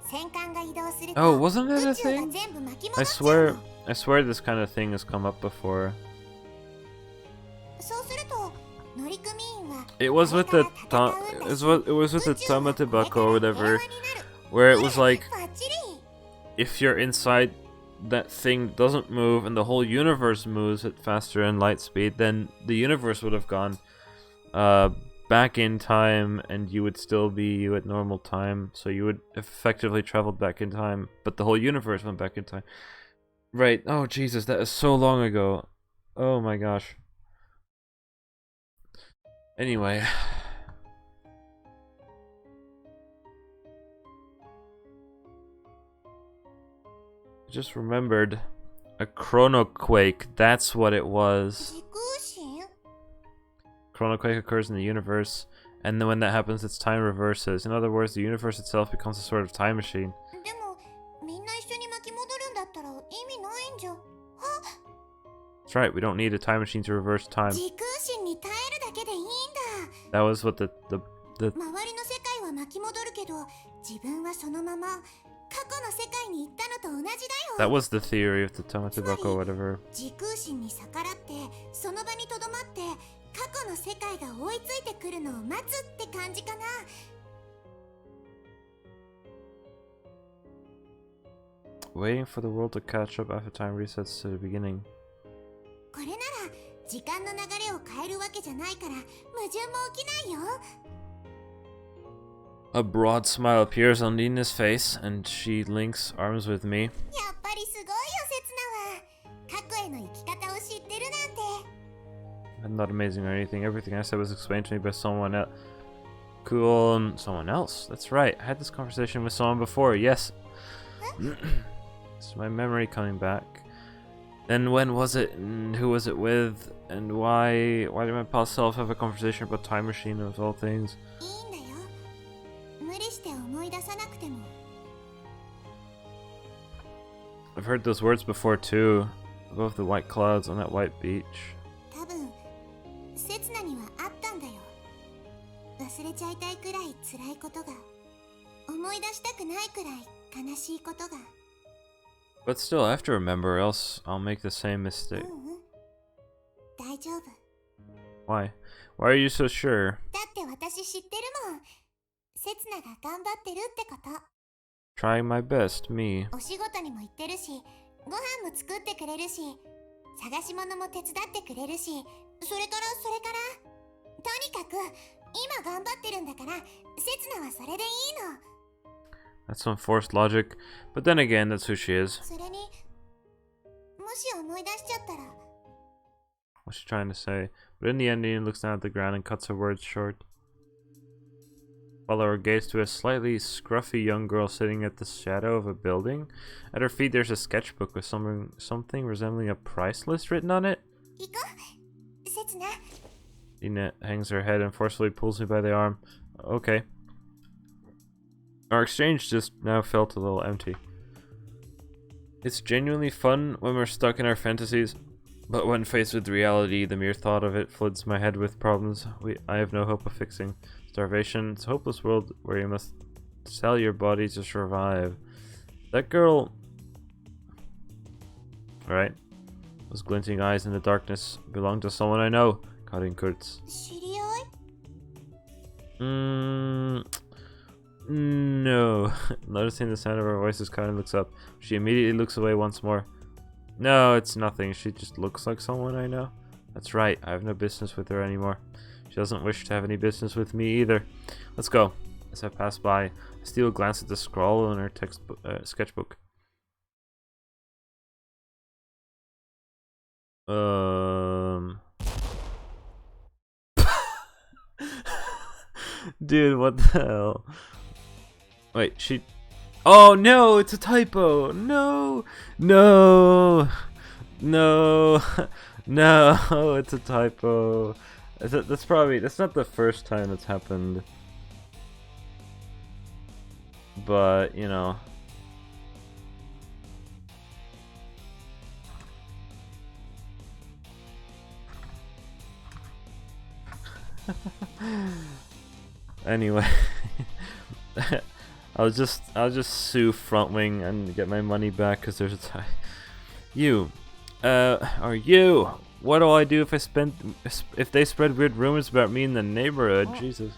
戦艦が移動すると Oh, wasn't it a 宇宙が thing? 全部巻き I 戻っちゃうの。 swear this kind of thing has come up before. そうすると乗組員は It was with the it was with the Tamatebako or whatever, where it was like バッチリ。 if you're inside that thing doesn't move and the whole universe moves at faster and light speed, then the universe would have gone back in time and you would still be you at normal time, so you would have effectively traveled back in time, but the whole universe went back in time. Right. Oh Jesus, that is so long ago. Oh my gosh. Anyway. Just remembered a chronoquake. That's what it was. 時空心 Chronoquake occurs in the universe, and then when that happens, its time reverses. In other words, the universe itself becomes a sort of time machine. でもみんな一緒に巻き戻るんだったら意味ないんじゃ。 That's right. We don't need a time machine to reverse time. 時空心に耐えるだけでいいんだ。 That was what the 周りの世界は巻き戻るけど自分はそのまま過去の世界に行ったのと同じだ that よ。 was the theory of the Tamatebako or whatever. 時空心に逆らってその場にとどまって過去の世界が追いついてくるのを待つって感じかな。 Waiting for the world to catch up after time resets to the beginning. これなら時間の流れを変えるわけじゃないから矛盾も起きないよ。 A broad smile appears on Nina's face, and she links arms with me. やっぱりすごいよ刹那は。過去への生き方を知ってるなんて。 I'm not amazing or anything. Everything I said was explained to me by someone else. Cool. Someone else. That's right. I had this conversation with someone before. Yes. It's my memory coming back. Then when was it? And who was it with? And why? Why did my past self have a conversation about time machine of all things? いいんだよ。無理して思い出さなくても。 I've heard those words before too. Above the white clouds on that white beach. 多分刹那にはあったんだよ。忘れちゃいたいくらい辛いことが、思い出したくないくらい悲しいことが。 But still, I have to remember, or else I'll make the same mistake. 大丈夫。 Why? Why are you so sure? だって私知ってるもん。刹那が頑張ってるってこと。 Trying my best, me. お仕事にも行ってるし、ご飯も作ってくれるし、探し物も手伝ってくれるし、それから。とにかく今頑張ってるんだから、刹那はそれでいいの。 That's some forced logic, but then again, that's who she is. それに、もし思い出しちゃったら。 What's she trying to say? But in the end, Nina looks down at the ground and cuts her words short. Follow her gaze to a slightly scruffy young girl sitting at the shadow of a building. At her feet, there's a sketchbook with something resembling a price list written on it. 行こう、刹那。 Nina hangs her head and forcefully pulls me by the arm. Okay. Our exchange just now felt a little empty. It's genuinely fun when we're stuck in our fantasies, but when faced with reality, the mere thought of it floods my head with problems I have no hope of fixing. Starvation, it's a hopeless world where you must sell your body to survive. That girl... Alright. Those glinting eyes in the darkness belong to someone I know. Karin Kurtz. 知り合い？ No. Noticing the sound of her voice as Karin looks up, she immediately looks away once more. No, it's nothing. She just looks like someone I know. That's right. I have no business with her anymore. She doesn't wish to have any business with me either. Let's go. As I pass by, I steal a glance at the scrawl in her sketchbook. Dude, what the hell? Wait, she... Oh no, it's a typo! No! No! No! No, it's a typo. That's not the first time that's happened. But, you know. Anyway. I'll just sue Frontwing and get my money back because there's a tie. What do I do if they spread weird rumors about me in the neighborhood? Oh. Jesus.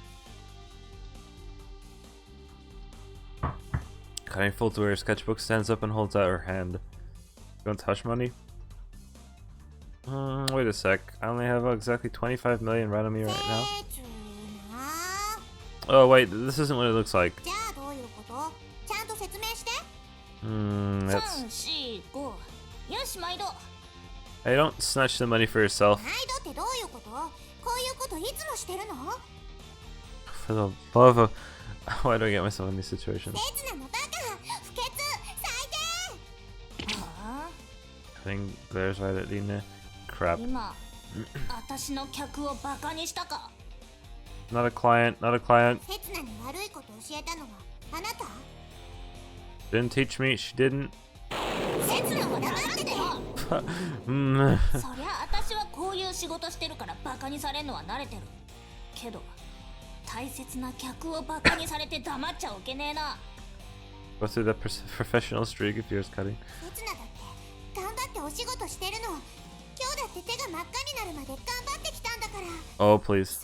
Karin folds away her sketchbook, stands up and holds out her hand. You want hush money? Wait a sec. I only have exactly 25 million right on me right now. Oh wait, this isn't what it looks like. That's... Hey, don't snatch the money for yourself. For the love of... Why do I get myself in these situations? Thing glares right at Lina. Crap. Not a client, not a client. Didn't teach me, she didn't. Go through that professional streak of yours, Karin. Oh, please.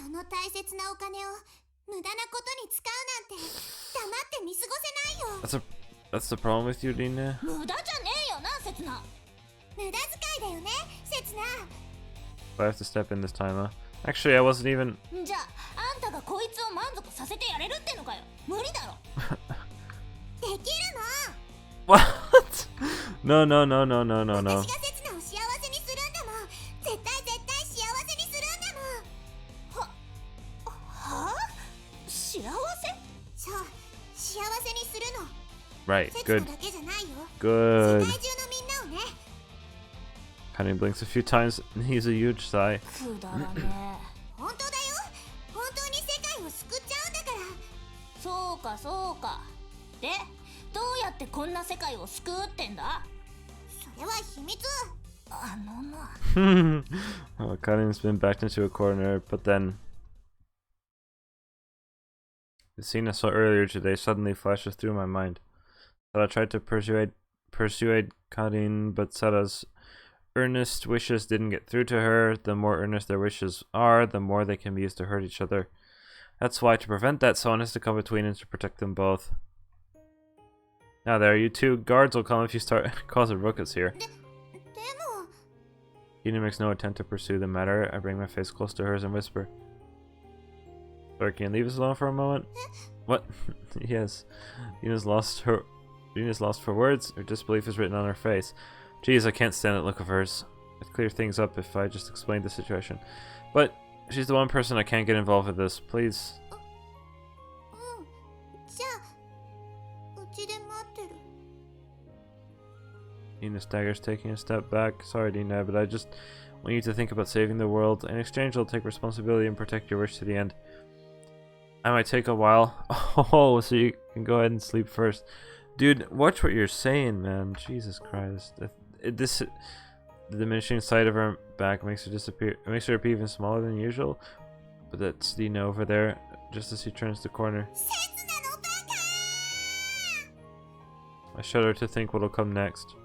That's the problem with you, Lina. I have to step in this time, huh? Actually, I wasn't even. じゃあ、あんたがこいつを満足させてやれるってのかよ。無理だろ。できるの。What? No, no, no, no, no, no, no. 私が刹那を幸せにするんだもん。絶対幸せにするんだもん。は幸せ？そう、幸せにするの。Right, 刹 good. 那だけじゃないよ。 Good. 世界中のみんなをね。Kind of blinks a few times and he's a huge sigh. くだらねえ。本当だよ。本当に世界を救っちゃうんだから。そうかそうか。で、どうやってこんな世界を救うってんだ？それは秘密。あのな。Oh, Karin's been backed into a corner, but then the scene I saw earlier today suddenly flashes through my mind. Sarah tried to persuade Karin, but Sarah's earnest wishes didn't get through to her. The more earnest their wishes are, the more they can be used to hurt each other. That's why, to prevent that, someone has to come between and to protect them both. Now there, you two guards will come if you start causing ruckus here. Yuna makes no attempt to pursue the matter. I bring my face close to hers and whisper, "Sorry, can you leave us alone for a moment?" What? Yes. Yuna's lost for words. Her disbelief is written on her face. Geez, I can't stand that look of hers. It'd clear things up if I just explained the situation. But she's the one person I can't get involved with this. Please. Nina staggers, taking a step back. Sorry, Nina, but I just want you to think about saving the world. In exchange, I'll take responsibility and protect your wish to the end. I might take a while. Oh, so you can go ahead and sleep first. Dude, watch what you're saying, man. Jesus Christ. The diminishing sight of her back makes her disappear. It makes her appear even smaller than usual. But that's Dina over there, just as he turns the corner. I shudder to think what'll come next.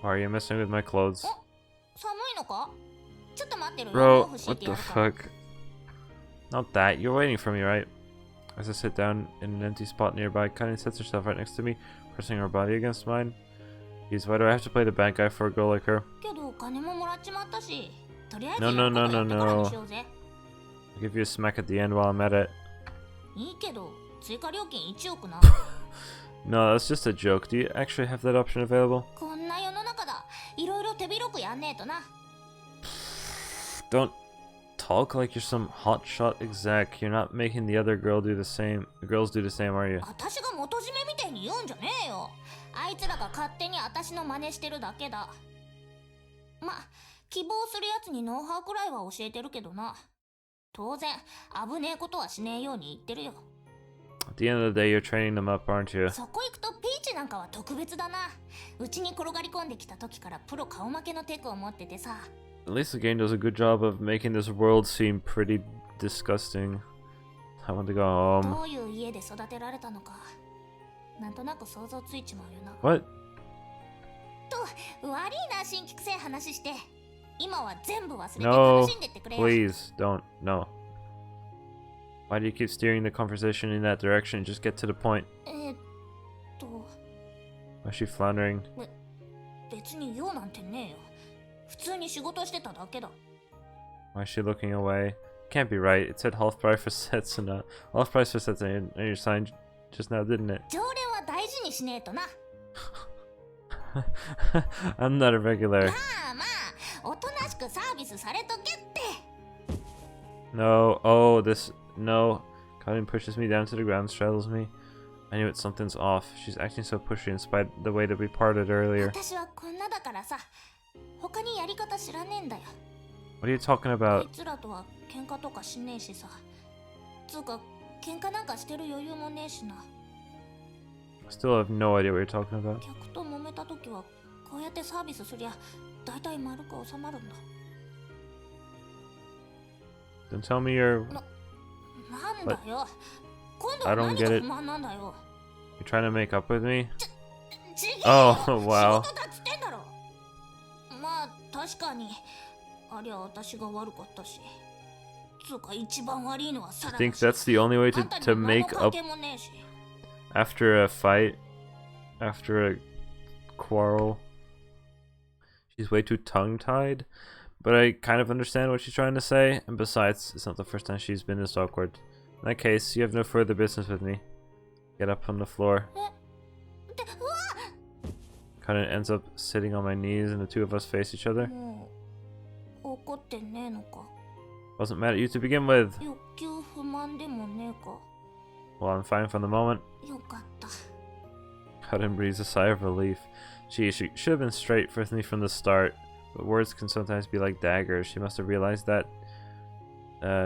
Why are you messing with my clothes? Bro, what the fuck? Not that. You're waiting for me, right? As I sit down in an empty spot nearby, Karin sets herself right next to me, pressing her body against mine. Jeez, why do I have to play the bad guy for a girl like her? No, no, no, no, no. I'll give you a smack at the end while I'm at it. No, that's just a joke. Do you actually have that option available? Don't talk like you're some hotshot exec. You're not making the other girl do the same. The girls do the same, are you? At the end of the day, you're training them up, aren't you? At least the game does a good job of making this world seem pretty disgusting. I want to go home. What? No, please don't. No. Why do you keep steering the conversation in that direction? Just get to the point. Why is she floundering? Why is she looking away? Can't be right. It said half price for sets and half price for sets on your sign just now, didn't it? I'm not a regular. No. Oh, this. No. Karin pushes me down to the ground, straddles me. I knew it. Something's off. She's acting so pushy in spite of the way that we parted earlier. What are you talking about? I still have no idea what you're talking about. Don't tell me you're... What? I don't get it. You're trying to make up with me? Oh, wow. I think that's the only way to make up after a fight, after a quarrel. She's way too tongue-tied, but I kind of understand what she's trying to say, and besides, it's not the first time she's been this awkward. In that case, you have no further business with me. Get up on the floor. Karin ends up sitting on my knees and the two of us face each other. Wasn't mad at you to begin with. Well, I'm fine for the moment. Karin breathes a sigh of relief. She should have been straight with me from the start, but words can sometimes be like daggers. She must have realized that.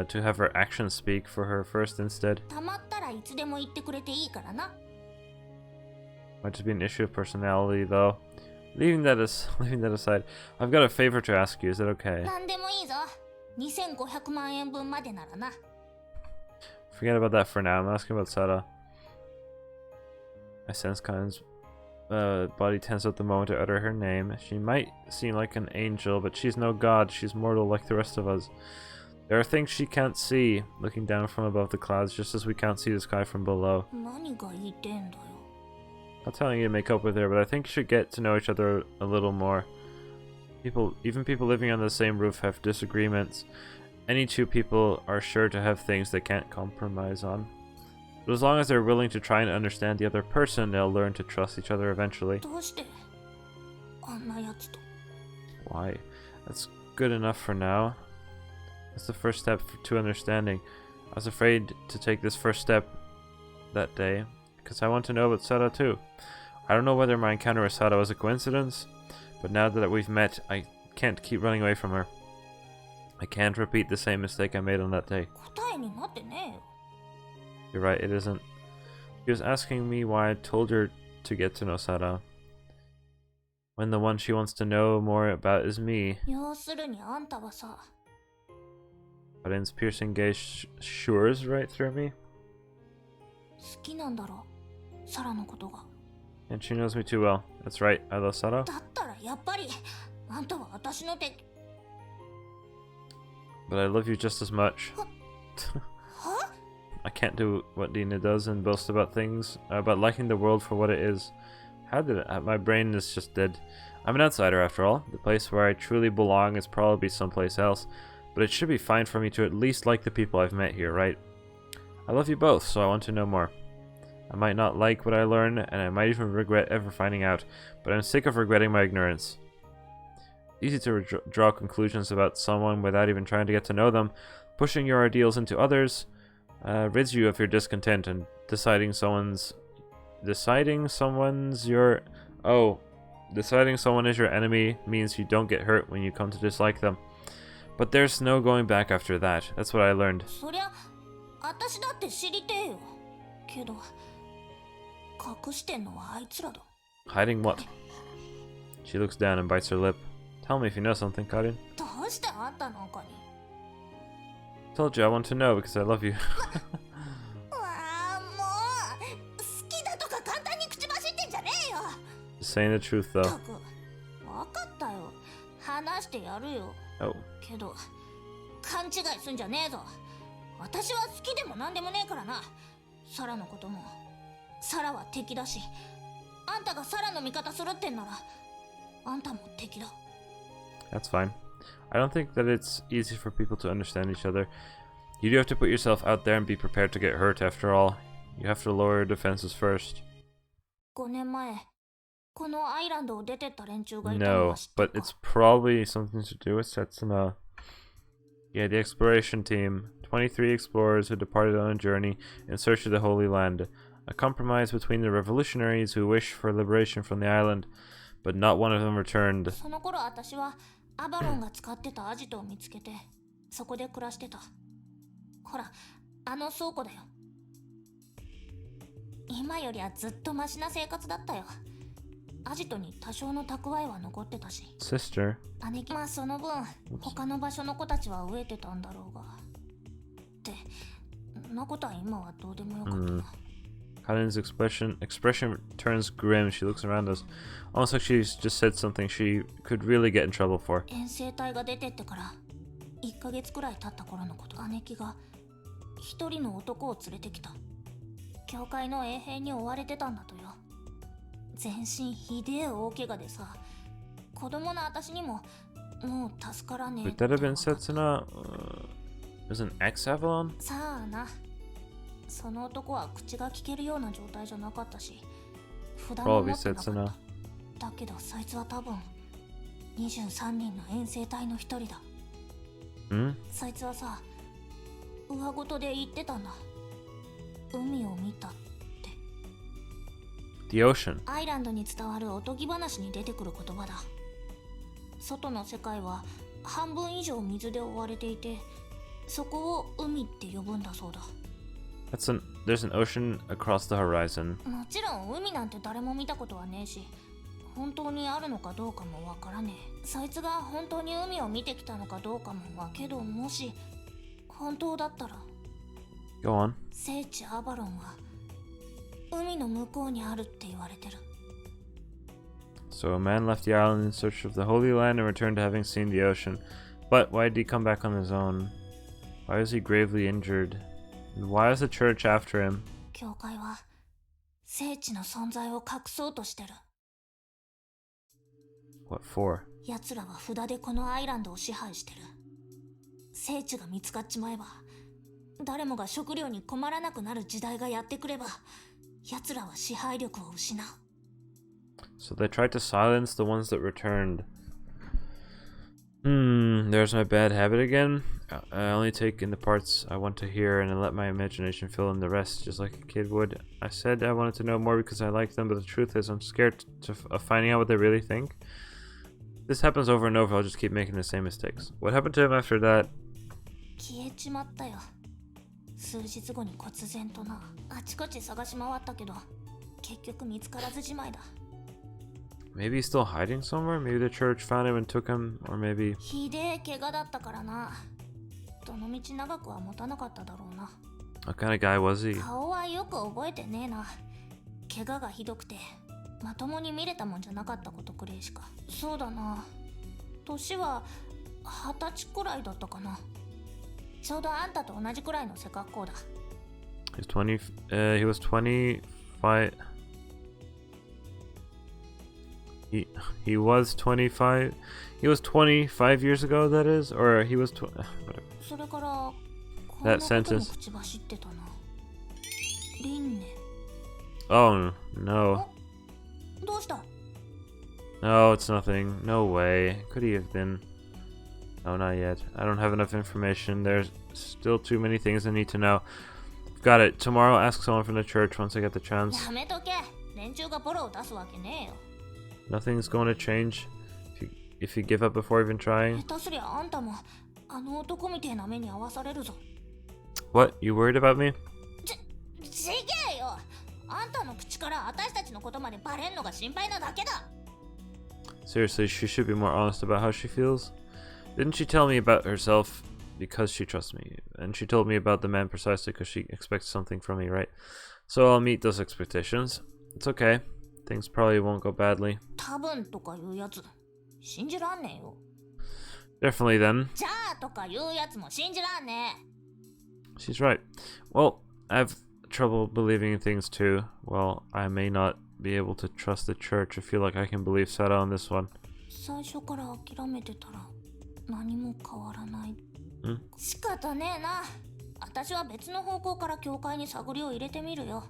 To have her actions speak for her first instead. Might just be an issue of personality, though. Leaving that aside, I've got a favor to ask you. Is that okay? Forget about that for now. I'm asking about Sara. I sense Karin's body tense up the moment I utter her name. She might seem like an angel, but she's no god. She's mortal like the rest of us. There are things she can't see, looking down from above the clouds, just as we can't see the sky from below. Not telling you to make up with her, but I think you should get to know each other a little more. Even people living under the same roof have disagreements. Any two people are sure to have things they can't compromise on. But as long as they're willing to try and understand the other person, they'll learn to trust each other eventually. Why? That's good enough for now. That's the first step to understanding. I was afraid to take this first step that day, because I want to know about Sara too. I don't know whether my encounter with Sara was a coincidence, but now that we've met, I can't keep running away from her. I can't repeat the same mistake I made on that day. You're right, it isn't. She was asking me why I told her to get to know Sara, when the one she wants to know more about is me. Karin's piercing gaze shores right through me. And she knows me too well. That's right, I love Sara. But I love you just as much. I can't do what Dina does and boast about things, about liking the world for what it is. How did it? My brain is just dead. I'm an outsider after all. The place where I truly belong is probably someplace else. But it should be fine for me to at least like the people I've met here, right? I love you both, so I want to know more. I might not like what I learn, and I might even regret ever finding out, but I'm sick of regretting my ignorance. Easy to draw conclusions about someone without even trying to get to know them. Pushing your ideals into others rids you of your discontent, and deciding someone is your enemy means you don't get hurt when you come to dislike them. But there's no going back after that. That's what I learned. Hiding what? She looks down and bites her lip. Tell me if you know something, Karin. Told you I want to know because I love you. Just saying the truth, though. Oh. けど勘違いすんじゃねえぞ。私は好きでもなんでもねえからな。サラのことも、サラは敵だし、あんたがサラの味方するってんなら、あんたも敵だ。That's fine. I don't think that it's easy for people to understand each other. You do have to put yourself out there and be prepared to get hurt after all. You have to lower your defenses first. 5年前。No, but it's probably something to do with Setsuna. Yeah, the exploration team. 23 explorers who departed on a journey in search of the Holy Land. A compromise between the revolutionaries who wish for liberation from the island, but not one of them returned. その頃私はアバロンが使ってたアジトを見つけて、そこで暮らしてた。ほら、あの倉庫だよ。今よりはずっとマシな生活だったよ。アジトに多少の蓄えは残ってたし。Sister. 姉貴はその分、他の場所の子たちは飢えてたんだろうが。って、そんなことは今はどうでもよかったな。Karin's expression turns grim. She looks around us, almost like she's just said something she could really get in trouble for. 遠征隊が出てってから1ヶ月くらい経った頃のこと。姉貴が一人の男を連れてきた。教会の衛兵に追われてたんだとよ。全身ひでえ大怪我でさ、子供の私にももう助からねえ Would that have been Setsuna? Is an ex-Avalon? さあな。その男は口が聞けるような状態じゃなかったし、札も持ってなかった。だけどそいつは多分23人の遠征隊の一人だ。そいつはさ、上ごとで言ってたんだ。海を見たって。 The ocean. アイランドに伝わるおとぎ話に出てくる言葉だ。外の世界は半分以上水で覆われていて、そこを海って呼ぶんだそうだ。There's an ocean across the horizon. もちろん海なんて誰も見たことはねえし、本当にあるのかどうかもわからねえ。そいつが本当に海を見てきたのかどうかもわけど、もし本当だったら Go on. 聖地アバロンは海の向こうにあるって言われてる。 So a man left the island in search of the Holy Land and returned to having seen the ocean. But why did he come back on his own? Why was he gravely injured? And why is the church after him? 教会は聖地の存在を隠そうとしてる。 What for? 奴らは札でこのアイランドを支配してる。聖地が見つかっちまえば、誰もが食料に困らなくなる時代がやってくれば、奴らは支配力を失う。 So they tried to silence the ones that returned. There's my bad habit again. I only take in the parts I want to hear and I let my imagination fill in the rest, just like a kid would. I said I wanted to know more because I like them, but the truth is I'm scared of finding out what they really think. This happens over and over, I'll just keep making the same mistakes. What happened to him after that? 消えちまったよ。数日後に忽然とな。あちこち探し回ったけど、結局見つからずじまいだ。 Maybe he's still hiding somewhere? Maybe the church found him and took him? Or maybe... ひでえ怪我だったからな。どの道長くは持たなかっただろうな。 What kind of guy was he? 顔はよく覚えてねえな。怪我がひどくて、まともに見れたもんじゃなかったことくらいしか。そうだな。年は20歳くらいだったかな。ちょうどあんたと同じくらいの背格好だ。He was 25... He was 25. He was 25 years ago, that is? Or he was... whatever. それから、 That sentence. 口走ってたな。リンネ。 Oh, no. どうした？ No, it's nothing. No way. Could he have been? No, not yet. I don't have enough information. There's still too many things I need to know. Got it. Tomorrow I'll ask someone from the church once I get the chance. やめとけ。連中がボロを出すわけねえよ。 Nothing's going to change if you give up before even trying. 下手すりゃあんたもあの男みてえな目に遭わされるぞ。 What? You worried about me? ちげえよ。あんたの口から私たちのことまでバレんのが心配なだけだ。 Seriously, she should be more honest about how she feels. Didn't she tell me about herself because she trusts me? And she told me about the man precisely because she expects something from me, right? So I'll meet those expectations. It's okay. Things probably won't go badly. 多分とか言うやつ信じらんねえよ。 Definitely then. じゃあとか言うやつも信じらんねえ。 She's right. Well, I have trouble believing in things too. Well, I may not be able to trust the church or feel like I can believe Sada on this one. 最初から諦めてたら何も変わらない。ん？仕方ねえな。私は別の方向から教会に探りを入れてみるよ。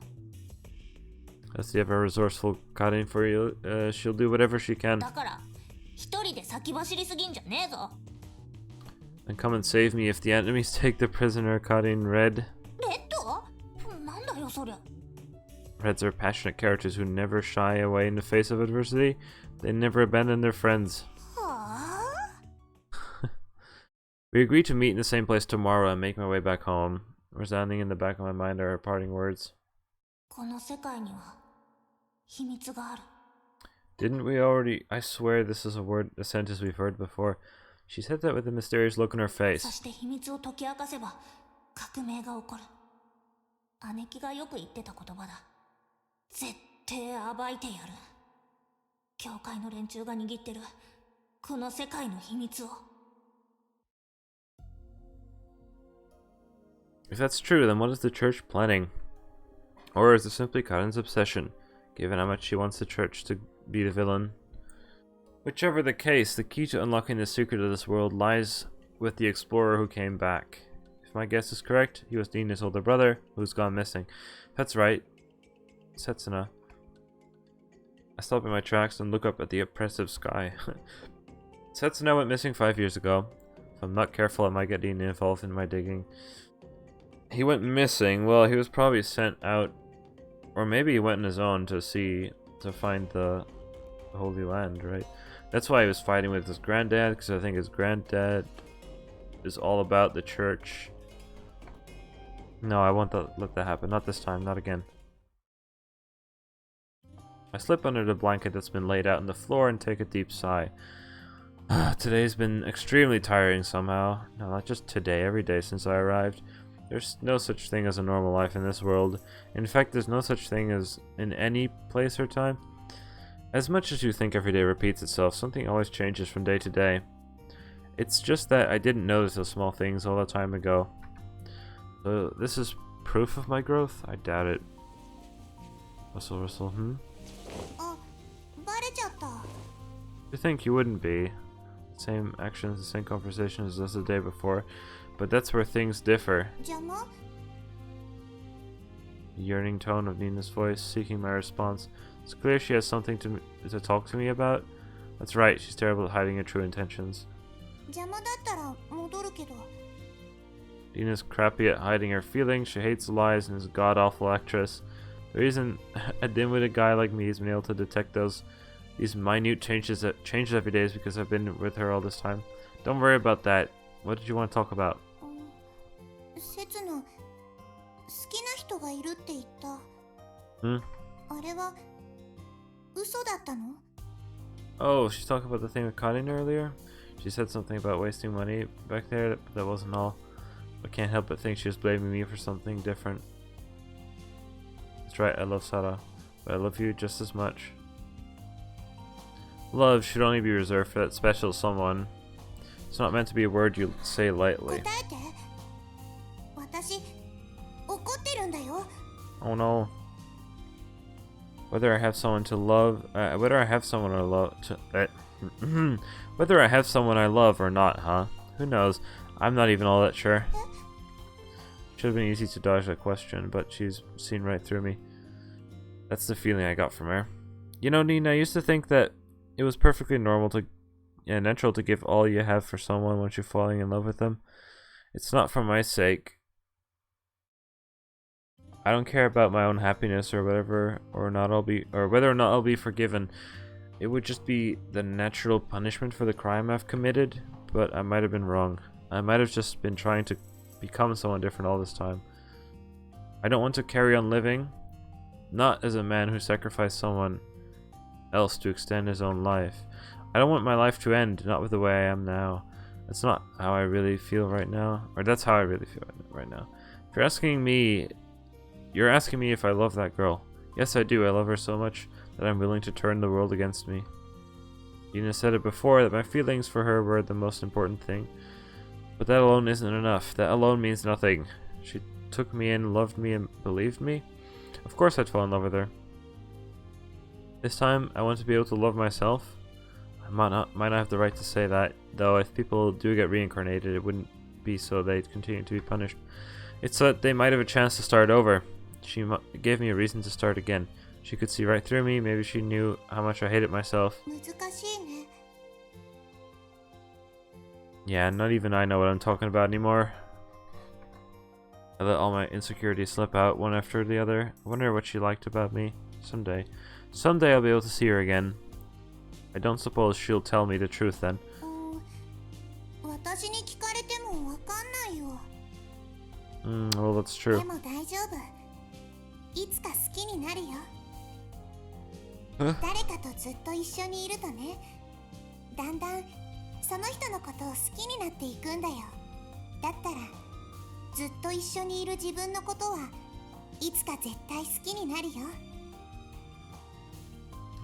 That's the ever resourceful Karin for you. She'll do whatever she can. だから一人で先走りすぎんじゃねえぞ。 And come and save me if the enemies take the prisoner, Karin Red. レッド？なんだよそりゃ。 Reds are passionate characters who never shy away in the face of adversity. They never abandon their friends. はあ？ We agreed to meet in the same place tomorrow and make my way back home. Resounding in the back of my mind are her parting words. この世界には秘密がある。 Didn't we already? I swear this is a sentence we've heard before. She said that with a mysterious look in her そ face. して秘密を解き明かせば革命が起こる。姉貴がよく言ってた言葉だ。絶対暴いてやる。教会の連中が握ってるこの世界の秘密を。 If that's true, then what is the church planning? Or is it simply Karin's obsession, given how much she wants the church to be the villain? Whichever the case, the key to unlocking the secret of this world lies with the explorer who came back. If my guess is correct, he was Nina's older brother, who's gone missing. That's right. Setsuna. I stop in my tracks and look up at the oppressive sky. Setsuna went missing 5 years ago. If I'm not careful, I might get Nina involved in my digging. He went missing. Well, he was probably sent out, or maybe he went on his own to find the Holy Land, right? That's why he was fighting with his granddad, because I think his granddad is all about the church. No, I won't let that happen. Not this time. Not again. I slip under the blanket that's been laid out on the floor and take a deep sigh. Today's been extremely tiring somehow. No, not just today. Every day since I arrived. There's no such thing as a normal life in this world. In fact, there's no such thing as in any place or time. As much as you think every day repeats itself, something always changes from day to day. It's just that I didn't notice those small things all the time ago. So this is proof of my growth? I doubt it. Rustle, You think you wouldn't be. Same actions, the same conversations as the day before. But that's where things differ. The yearning tone of Nina's voice, seeking my response. It's clear she has something to talk to me about. That's right, she's terrible at hiding her true intentions. Nina's crappy at hiding her feelings, she hates lies and is a god-awful actress. The reason a dim-witted guy like me has been able to detect these minute changes every day is because I've been with her all this time. Don't worry about that. What did you want to talk about? Oh, she's talking about the thing with Karin earlier? She said something about wasting money back there, but that wasn't all. I can't help but think she was blaming me for something different. That's right, I love Sara, but I love you just as much. Love should only be reserved for that special someone. It's not meant to be a word you say lightly. Oh no. Whether I have someone to love, whether I have someone I love or not, huh? Who knows? I'm not even all that sure. Should have been easy to dodge that question, but she's seen right through me. That's the feeling I got from her. You know, Nina, I used to think that it was perfectly normal and natural to give all you have for someone once you're falling in love with them. It's not for my sake. I don't care about my own happiness or whether or not I'll be forgiven. It would just be the natural punishment for the crime I've committed, but I might have been wrong. I might have just been trying to become someone different all this time. I don't want to carry on living, not as a man who sacrificed someone else to extend his own life. I don't want my life to end, not with the way I am now. That's not how I really feel right now, or that's how I really feel right now. If you're asking me if I love that girl. Yes, I do. I love her so much that I'm willing to turn the world against me. Nina said it before that my feelings for her were the most important thing. But that alone isn't enough. That alone means nothing. She took me in, loved me, and believed me. Of course I'd fall in love with her. This time, I want to be able to love myself. I might not have the right to say that, though if people do get reincarnated, it wouldn't be so they'd continue to be punished. It's so that they might have a chance to start over. She gave me a reason to start again. She could see right through me. Maybe she knew how much I hated myself. Yeah, not even I know what I'm talking about anymore. I let all my insecurities slip out one after the other. I wonder what she liked about me. Someday I'll be able to see her again. I don't suppose she'll tell me the truth then. Well, that's true. Huh?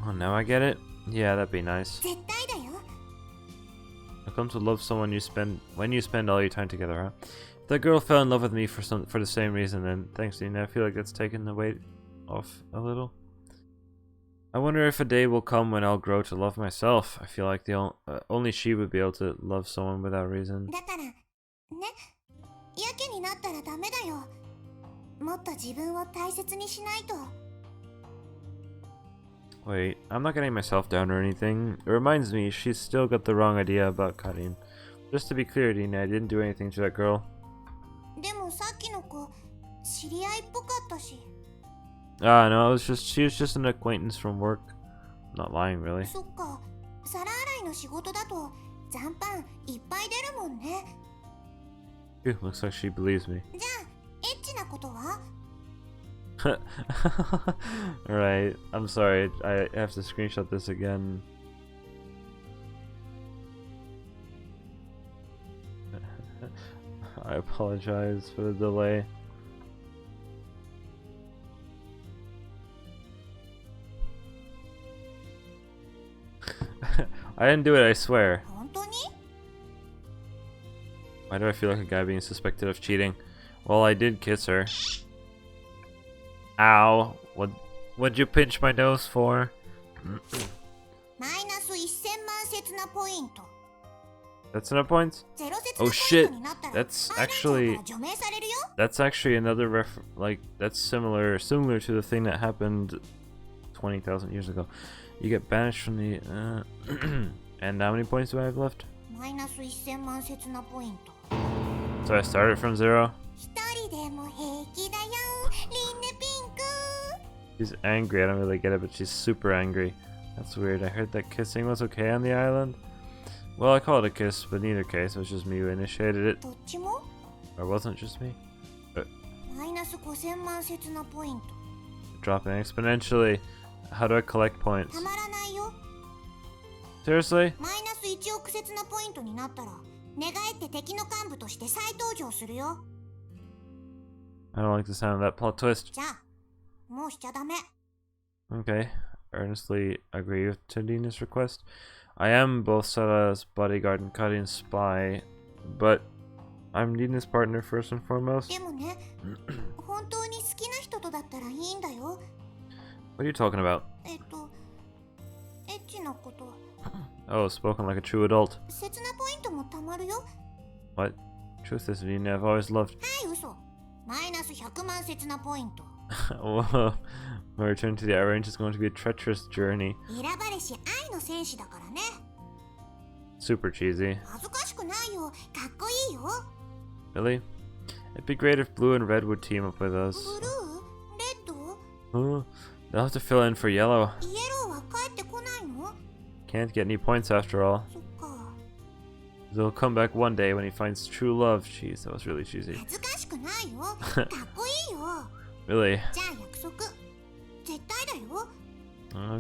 Oh, now I get it? Yeah, that'd be nice. I've come to love someone when you spend all your time together, huh? If that girl fell in love with me for the same reason, then thanks, Nina. I feel like that's taken the weight off a little. I wonder if a day will come when I'll grow to love myself. I feel like only she would be able to love someone without reason. だからね、やけになったらダメだよ。もっと自分を大切にしないと。Wait, I'm not getting myself down or anything. It reminds me, she's still got the wrong idea about Karin. Just to be clear, Dina, I didn't do anything to that girl. でもさっきの子、知り合いっぽかったし。Ah, no, she was just an acquaintance from work. I'm not lying, really. そっか、皿洗いの仕事だと残飯いっぱい出るもんね。Phew, looks like she believes me. じゃあ、エッチなことは？ Alright, I'm sorry, I have to screenshot this again. I apologize for the delay. I didn't do it, I swear. 本当に？ Why do I feel like a guy being suspected of cheating? Well, I did kiss her. Ow. What'd you pinch my nose for? マイナス1000万節なポイント。 That's enough points? ゼロ節 Oh なポイン shit. トになったら That's アイラン長 actually から除名されるよ。 that's actually another that's similar to the thing that happened 20,000 years ago. You get banished from the and how many points do I have left? マイナス1000万節なポイント。 So I started from 0. 一人でも平気だよ、リンネピンク。 She's angry. I don't really get it, but she's super angry. That's weird. I heard that kissing was okay on the island. Well, I call it a kiss, but in either case, it was just me who initiated it. どっちも？ Or wasn't it just me? マイナス5000万節なポイント。 Dropping exponentially. How do I collect points? たまらないよ。 Seriously? マイナス1億節なポイントになったら、寝返って敵の幹部として再登場するよ。 I don't like the sound of that plot twist. じゃあ、もうしちゃダメ。 Okay. Earnestly agree with Tadina's request. I am both Sara's bodyguard and Karin's spy, but I'm Nina's partner first and foremost. でもね、本当に好きな人とだったらいいんだよ。 What are you talking about? エッチなこと。 Oh, spoken like a true adult. 節なポイントもたまるよ。 What? Truth is, Nina, I've always loved. はい、嘘。マイナス100万節なポイント。 Whoa. My return to the Outer Range is going to be a treacherous journey. 選ばれし愛の戦士だからね。 Super cheesy. 恥ずかしくないよ。かっこいいよ。 Really? It'd be great if Blue and Red would team up with ブ us. ルー？レッド？ Oh, they'll have to fill in for Yellow. イエローは帰ってこないの？ Can't get any points after all. そっか。 They'll come back one day when he finds true love. Jeez, that was really cheesy. 恥ずかしくないよ。かっこいいよ。 Really? じゃあ約束。絶対だよ。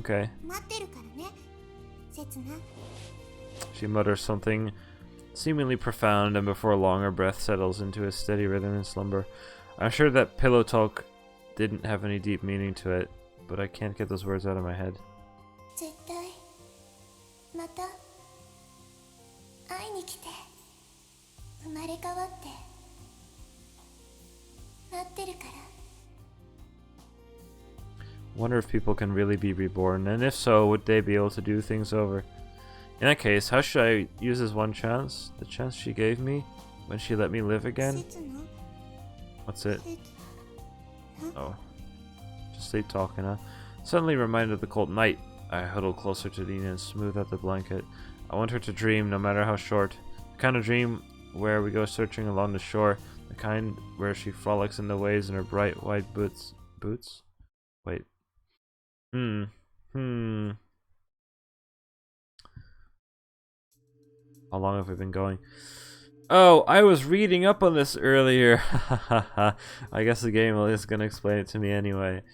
Okay. 待ってるからね。刹那。 She mutters something seemingly profound, and before long her breath settles into a steady rhythm in slumber. I'm sure that pillow talk didn't have any deep meaning to it, but I can't get those words out of my head. 絶対また会いに来て生まれ変わって待ってるから。 Wonder if people can really be reborn, and if so, would they be able to do things over? In that case, how should I use this one chance? The chance she gave me when she let me live again? 刹那 What's it? 刹 Oh. Just sleep talking, huh? Suddenly reminded of the cold night. I huddled closer to Dina and smoothed out the blanket. I want her to dream, no matter how short. The kind of dream where we go searching along the shore. The kind where she frolics in the waves in her bright white boots. Boots? Wait. How long have we been going? Oh, I was reading up on this earlier. I guess the game is gonna explain it to me anyway.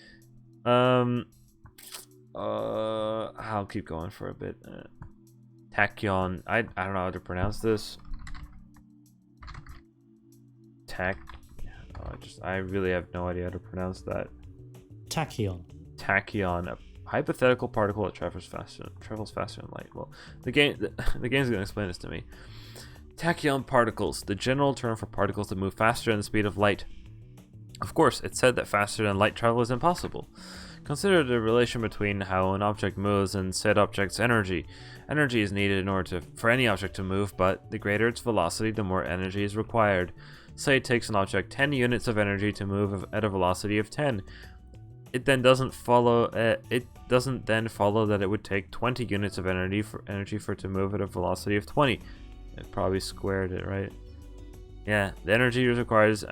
I'll keep going for a bit. Tachyon. I don't know how to pronounce this. I really have no idea how to pronounce that. Tachyon. Tachyon, a hypothetical particle that travels faster than light. Well, the game's gonna explain this to me. Tachyon particles, the general term for particles that move faster than the speed of light. Of course, it's said that faster than light travel is impossible. Consider the relation between how an object moves and said object's energy. Energy is needed in order for any object to move, but the greater its velocity, the more energy is required. Say it takes an object 10 units of energy to move at a velocity of 10. It doesn't then follow that it would take 20 units of energy for it to move at a velocity of 20. It probably squared it, right? Yeah, the energy required is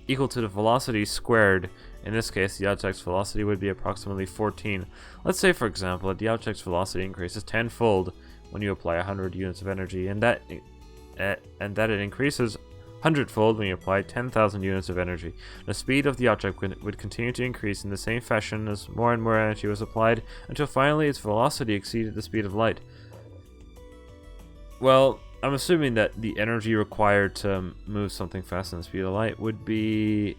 equal to the velocity squared. In this case, the object's velocity would be approximately 14. Let's say, for example, that the object's velocity increases tenfold when you apply 100 units of energy, and that it increases hundredfold when you apply 10,000 units of energy. The speed of the object would continue to increase in the same fashion as more and more energy was applied, until finally its velocity exceeded the speed of light. Well, I'm assuming that the energy required to move something faster than the speed of light would be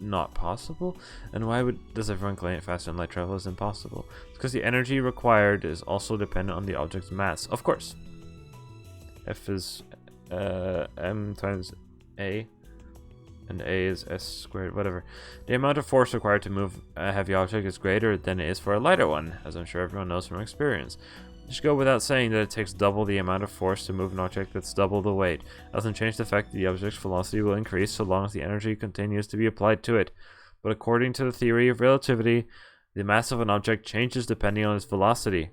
not possible. And why does everyone claim it faster than light travel is impossible? It's because the energy required is also dependent on the object's mass. Of course. F is m times a, and a is s squared, whatever. The amount of force required to move a heavy object is greater than it is for a lighter one, as I'm sure everyone knows from experience. It should go without saying that it takes double the amount of force to move an object that's double the weight. It doesn't change the fact that the object's velocity will increase so long as the energy continues to be applied to it. But according to the theory of relativity, the mass of an object changes depending on its velocity.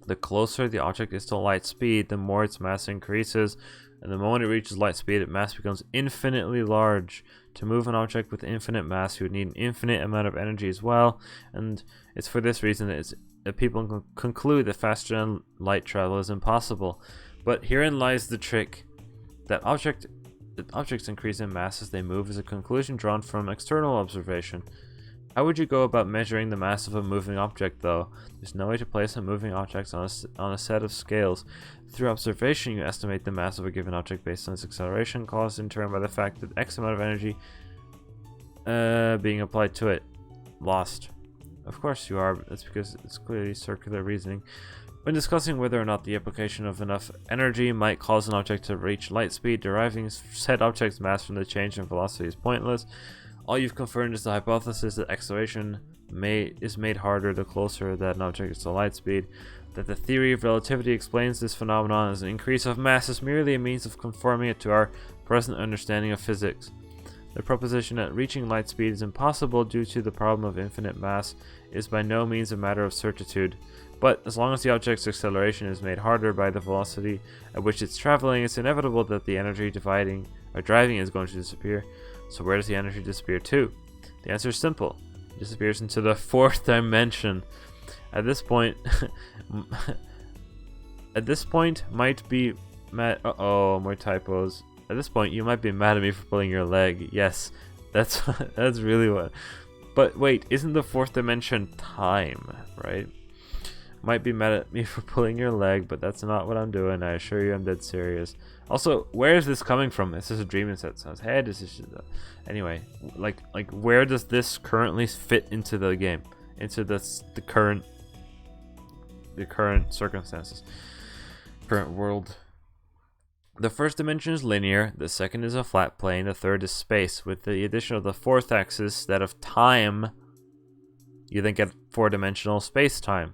The closer the object is to light speed, the more its mass increases, and the moment it reaches light speed, its mass becomes infinitely large. To move an object with infinite mass, you would need an infinite amount of energy as well, and it's for this reason that people conclude that faster than light travel is impossible. But herein lies the trick. That objects increase in mass as they move is a conclusion drawn from external observation. How would you go about measuring the mass of a moving object, though? There's no way to place a moving object on a set of scales. Through observation, you estimate the mass of a given object based on its acceleration, caused in turn by the fact that X amount of energy being applied to it. Lost. Of course you are, but that's because it's clearly circular reasoning. When discussing whether or not the application of enough energy might cause an object to reach light speed, deriving said object's mass from the change in velocity is pointless. All you've confirmed is the hypothesis that acceleration is made harder the closer that an object is to light speed. That the theory of relativity explains this phenomenon as an increase of mass is merely a means of conforming it to our present understanding of physics. The proposition that reaching light speed is impossible due to the problem of infinite mass is by no means a matter of certitude. But as long as the object's acceleration is made harder by the velocity at which it's traveling, it's inevitable that the energy driving is going to disappear. So where does the energy disappear to? The answer is simple. It disappears into the fourth dimension. At this point, might be mad. More typos. At this point, you might be mad at me for pulling your leg. Yes, that's really what. But wait, isn't the fourth dimension time, right? Might be mad at me for pulling your leg, but that's not what I'm doing. I assure you, I'm dead serious. Also, where is this coming from? Is this a dream inside someone's head? Is this just anyway? Like, where does this currently fit into the game? Into the current circumstances, current world. The first dimension is linear. The second is a flat plane. The third is space. With the addition of the fourth axis, that of time, you then get four-dimensional space-time.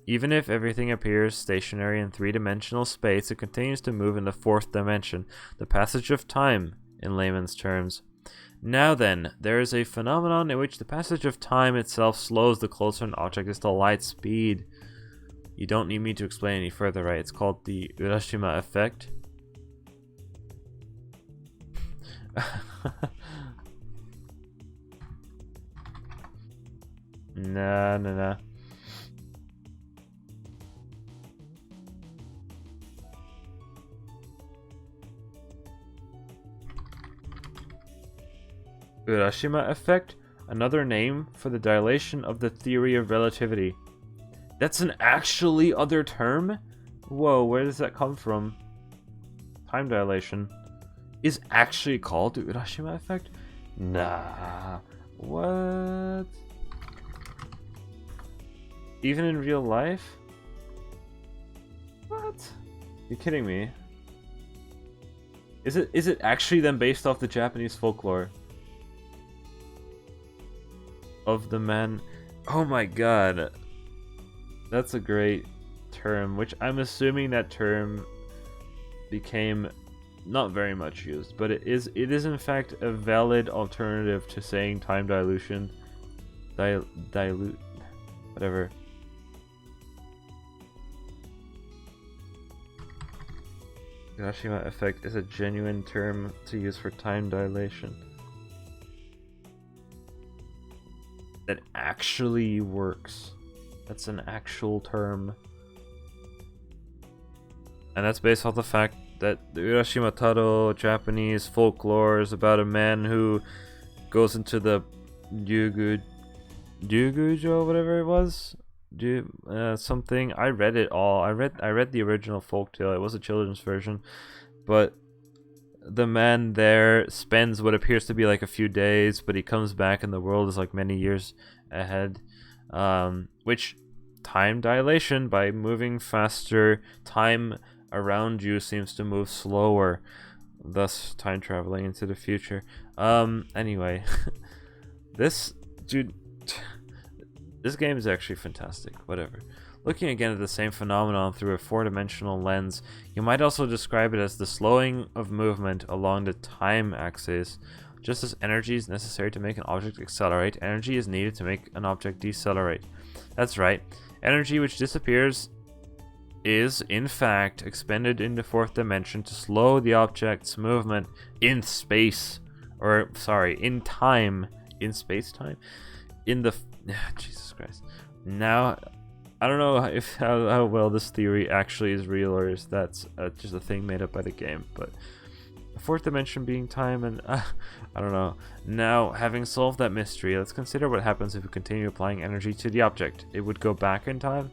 Even if everything appears stationary in three-dimensional space, it continues to move in the fourth dimension, the passage of time, in layman's terms. Now then, there is a phenomenon in which the passage of time itself slows the closer an object is to light speed. You don't need me to explain any further, right? It's called the Urashima effect. Nah. Urashima effect, another name for the dilation of the theory of relativity. That's an actually other term? Whoa, where does that come from? Time dilation is actually called the Urashima effect? Nah. What? Even in real life? What? You're kidding me. Is it actually then based off the Japanese folklore? of the man. Oh my god. That's a great term, which I'm assuming that term became not very much used, but it is in fact a valid alternative to saying time dilution. Dilute, whatever. Hiroshima effect is a genuine term to use for time dilation that actually works. That's an actual term, and that's based off the fact that the Urashima Taro Japanese folklore is about a man who goes into the Ryugujo, whatever it was, something. I read it all. I read the original folktale. It was a children's version, but the man there spends what appears to be like a few days, but he comes back and the world is like many years ahead. Which time dilation, by moving faster, time around you seems to move slower, thus time traveling into the future. Anyway, this game is actually fantastic. Whatever. Looking again at the same phenomenon through a four-dimensional lens, you might also describe it as the slowing of movement along the time axis. Just as energy is necessary to make an object accelerate, energy is needed to make an object decelerate. That's right. Energy which disappears is, in fact, expended in the fourth dimension to slow the object's movement in space. Or, sorry, in time. In space-time? In the... Jesus Christ. Now, I don't know if how well this theory actually is real, or is that just a thing made up by the game, but... The fourth dimension being time, and I don't know. Now, having solved that mystery, let's consider what happens if we continue applying energy to the object. It would go back in time?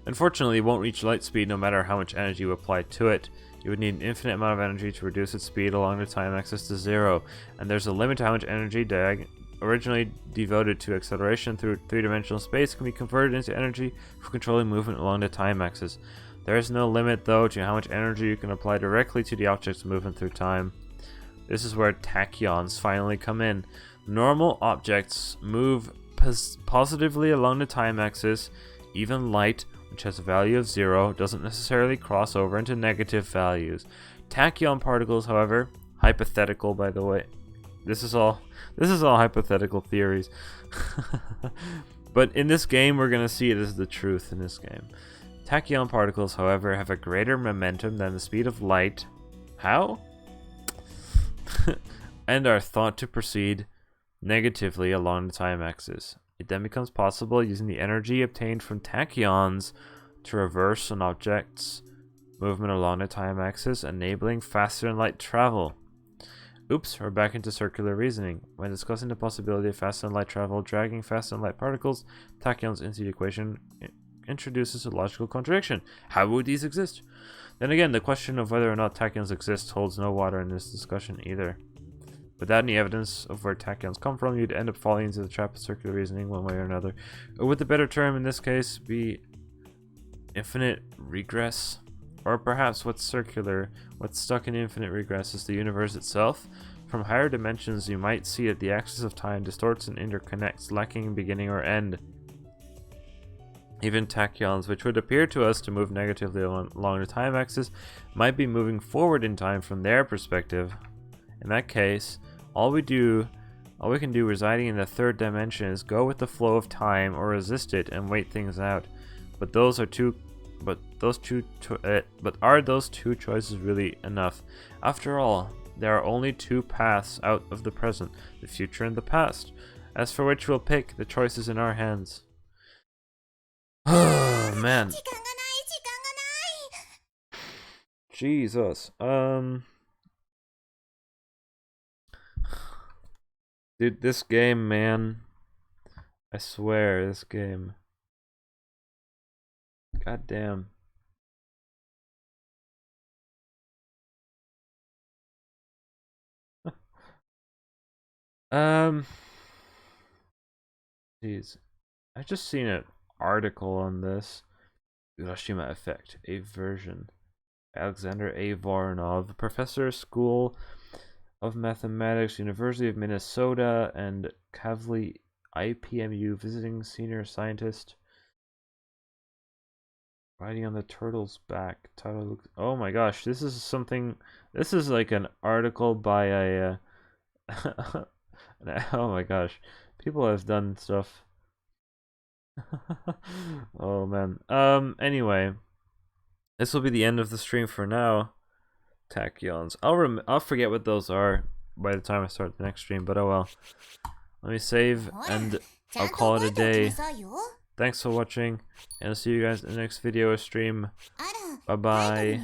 Unfortunately, it won't reach light speed no matter how much energy you apply to it. You would need an infinite amount of energy to reduce its speed along the time axis to 0, and there's a limit to how much energy originally devoted to acceleration through three-dimensional space can be converted into energy for controlling movement along the time axis. There is no limit, though, to how much energy you can apply directly to the object's movement through time. This is where tachyons finally come in. Normal objects move positively along the time axis. Even light, which has a value of 0, doesn't necessarily cross over into negative values. Tachyon particles, however, hypothetical, by the way. This is all hypothetical theories. But in this game, we're going to see it as the truth in this game. Tachyon particles, however, have a greater momentum than the speed of light. How? And are thought to proceed negatively along the time axis. It then becomes possible using the energy obtained from tachyons to reverse an object's movement along the time axis, enabling faster than light travel. Oops, we're back into circular reasoning. When discussing the possibility of faster than light travel, dragging faster than light particles, tachyons into the equation introduces a logical contradiction. How would these exist? Then again, the question of whether or not tachyons exist holds no water in this discussion either. Without any evidence of where tachyons come from, you'd end up falling into the trap of circular reasoning one way or another. Or would the better term in this case be infinite regress? Or perhaps what's circular, what's stuck in infinite regress is the universe itself? From higher dimensions, you might see that the axis of time distorts and interconnects, lacking beginning or end. Even tachyons, which would appear to us to move negatively along the time axis, might be moving forward in time from their perspective. In that case, all we can do residing in the third dimension is go with the flow of time or resist it and wait things out. But are those two choices really enough? After all, there are only two paths out of the present, the future and the past. As for which we'll pick, the choice is in our hands. Oh man. Jesus. Dude, this game, man. I swear, this game. God damn. Jeez. I just seen an article on this. Urashima Effect, a version. Alexander A. Voronov, professor, School of Mathematics, University of Minnesota, and Kavli IPMU visiting senior scientist. Riding on the turtle's back. Title looks. Oh my gosh, this is something. This is like an article by a. Oh my gosh, people have done stuff. Oh man. Anyway, this will be the end of the stream for now. Tachyons. I'll forget what those are by the time I start the next stream. But oh well. Let me save and I'll call it a day. Thanks for watching, and I'll see you guys in the next video or stream. Bye bye.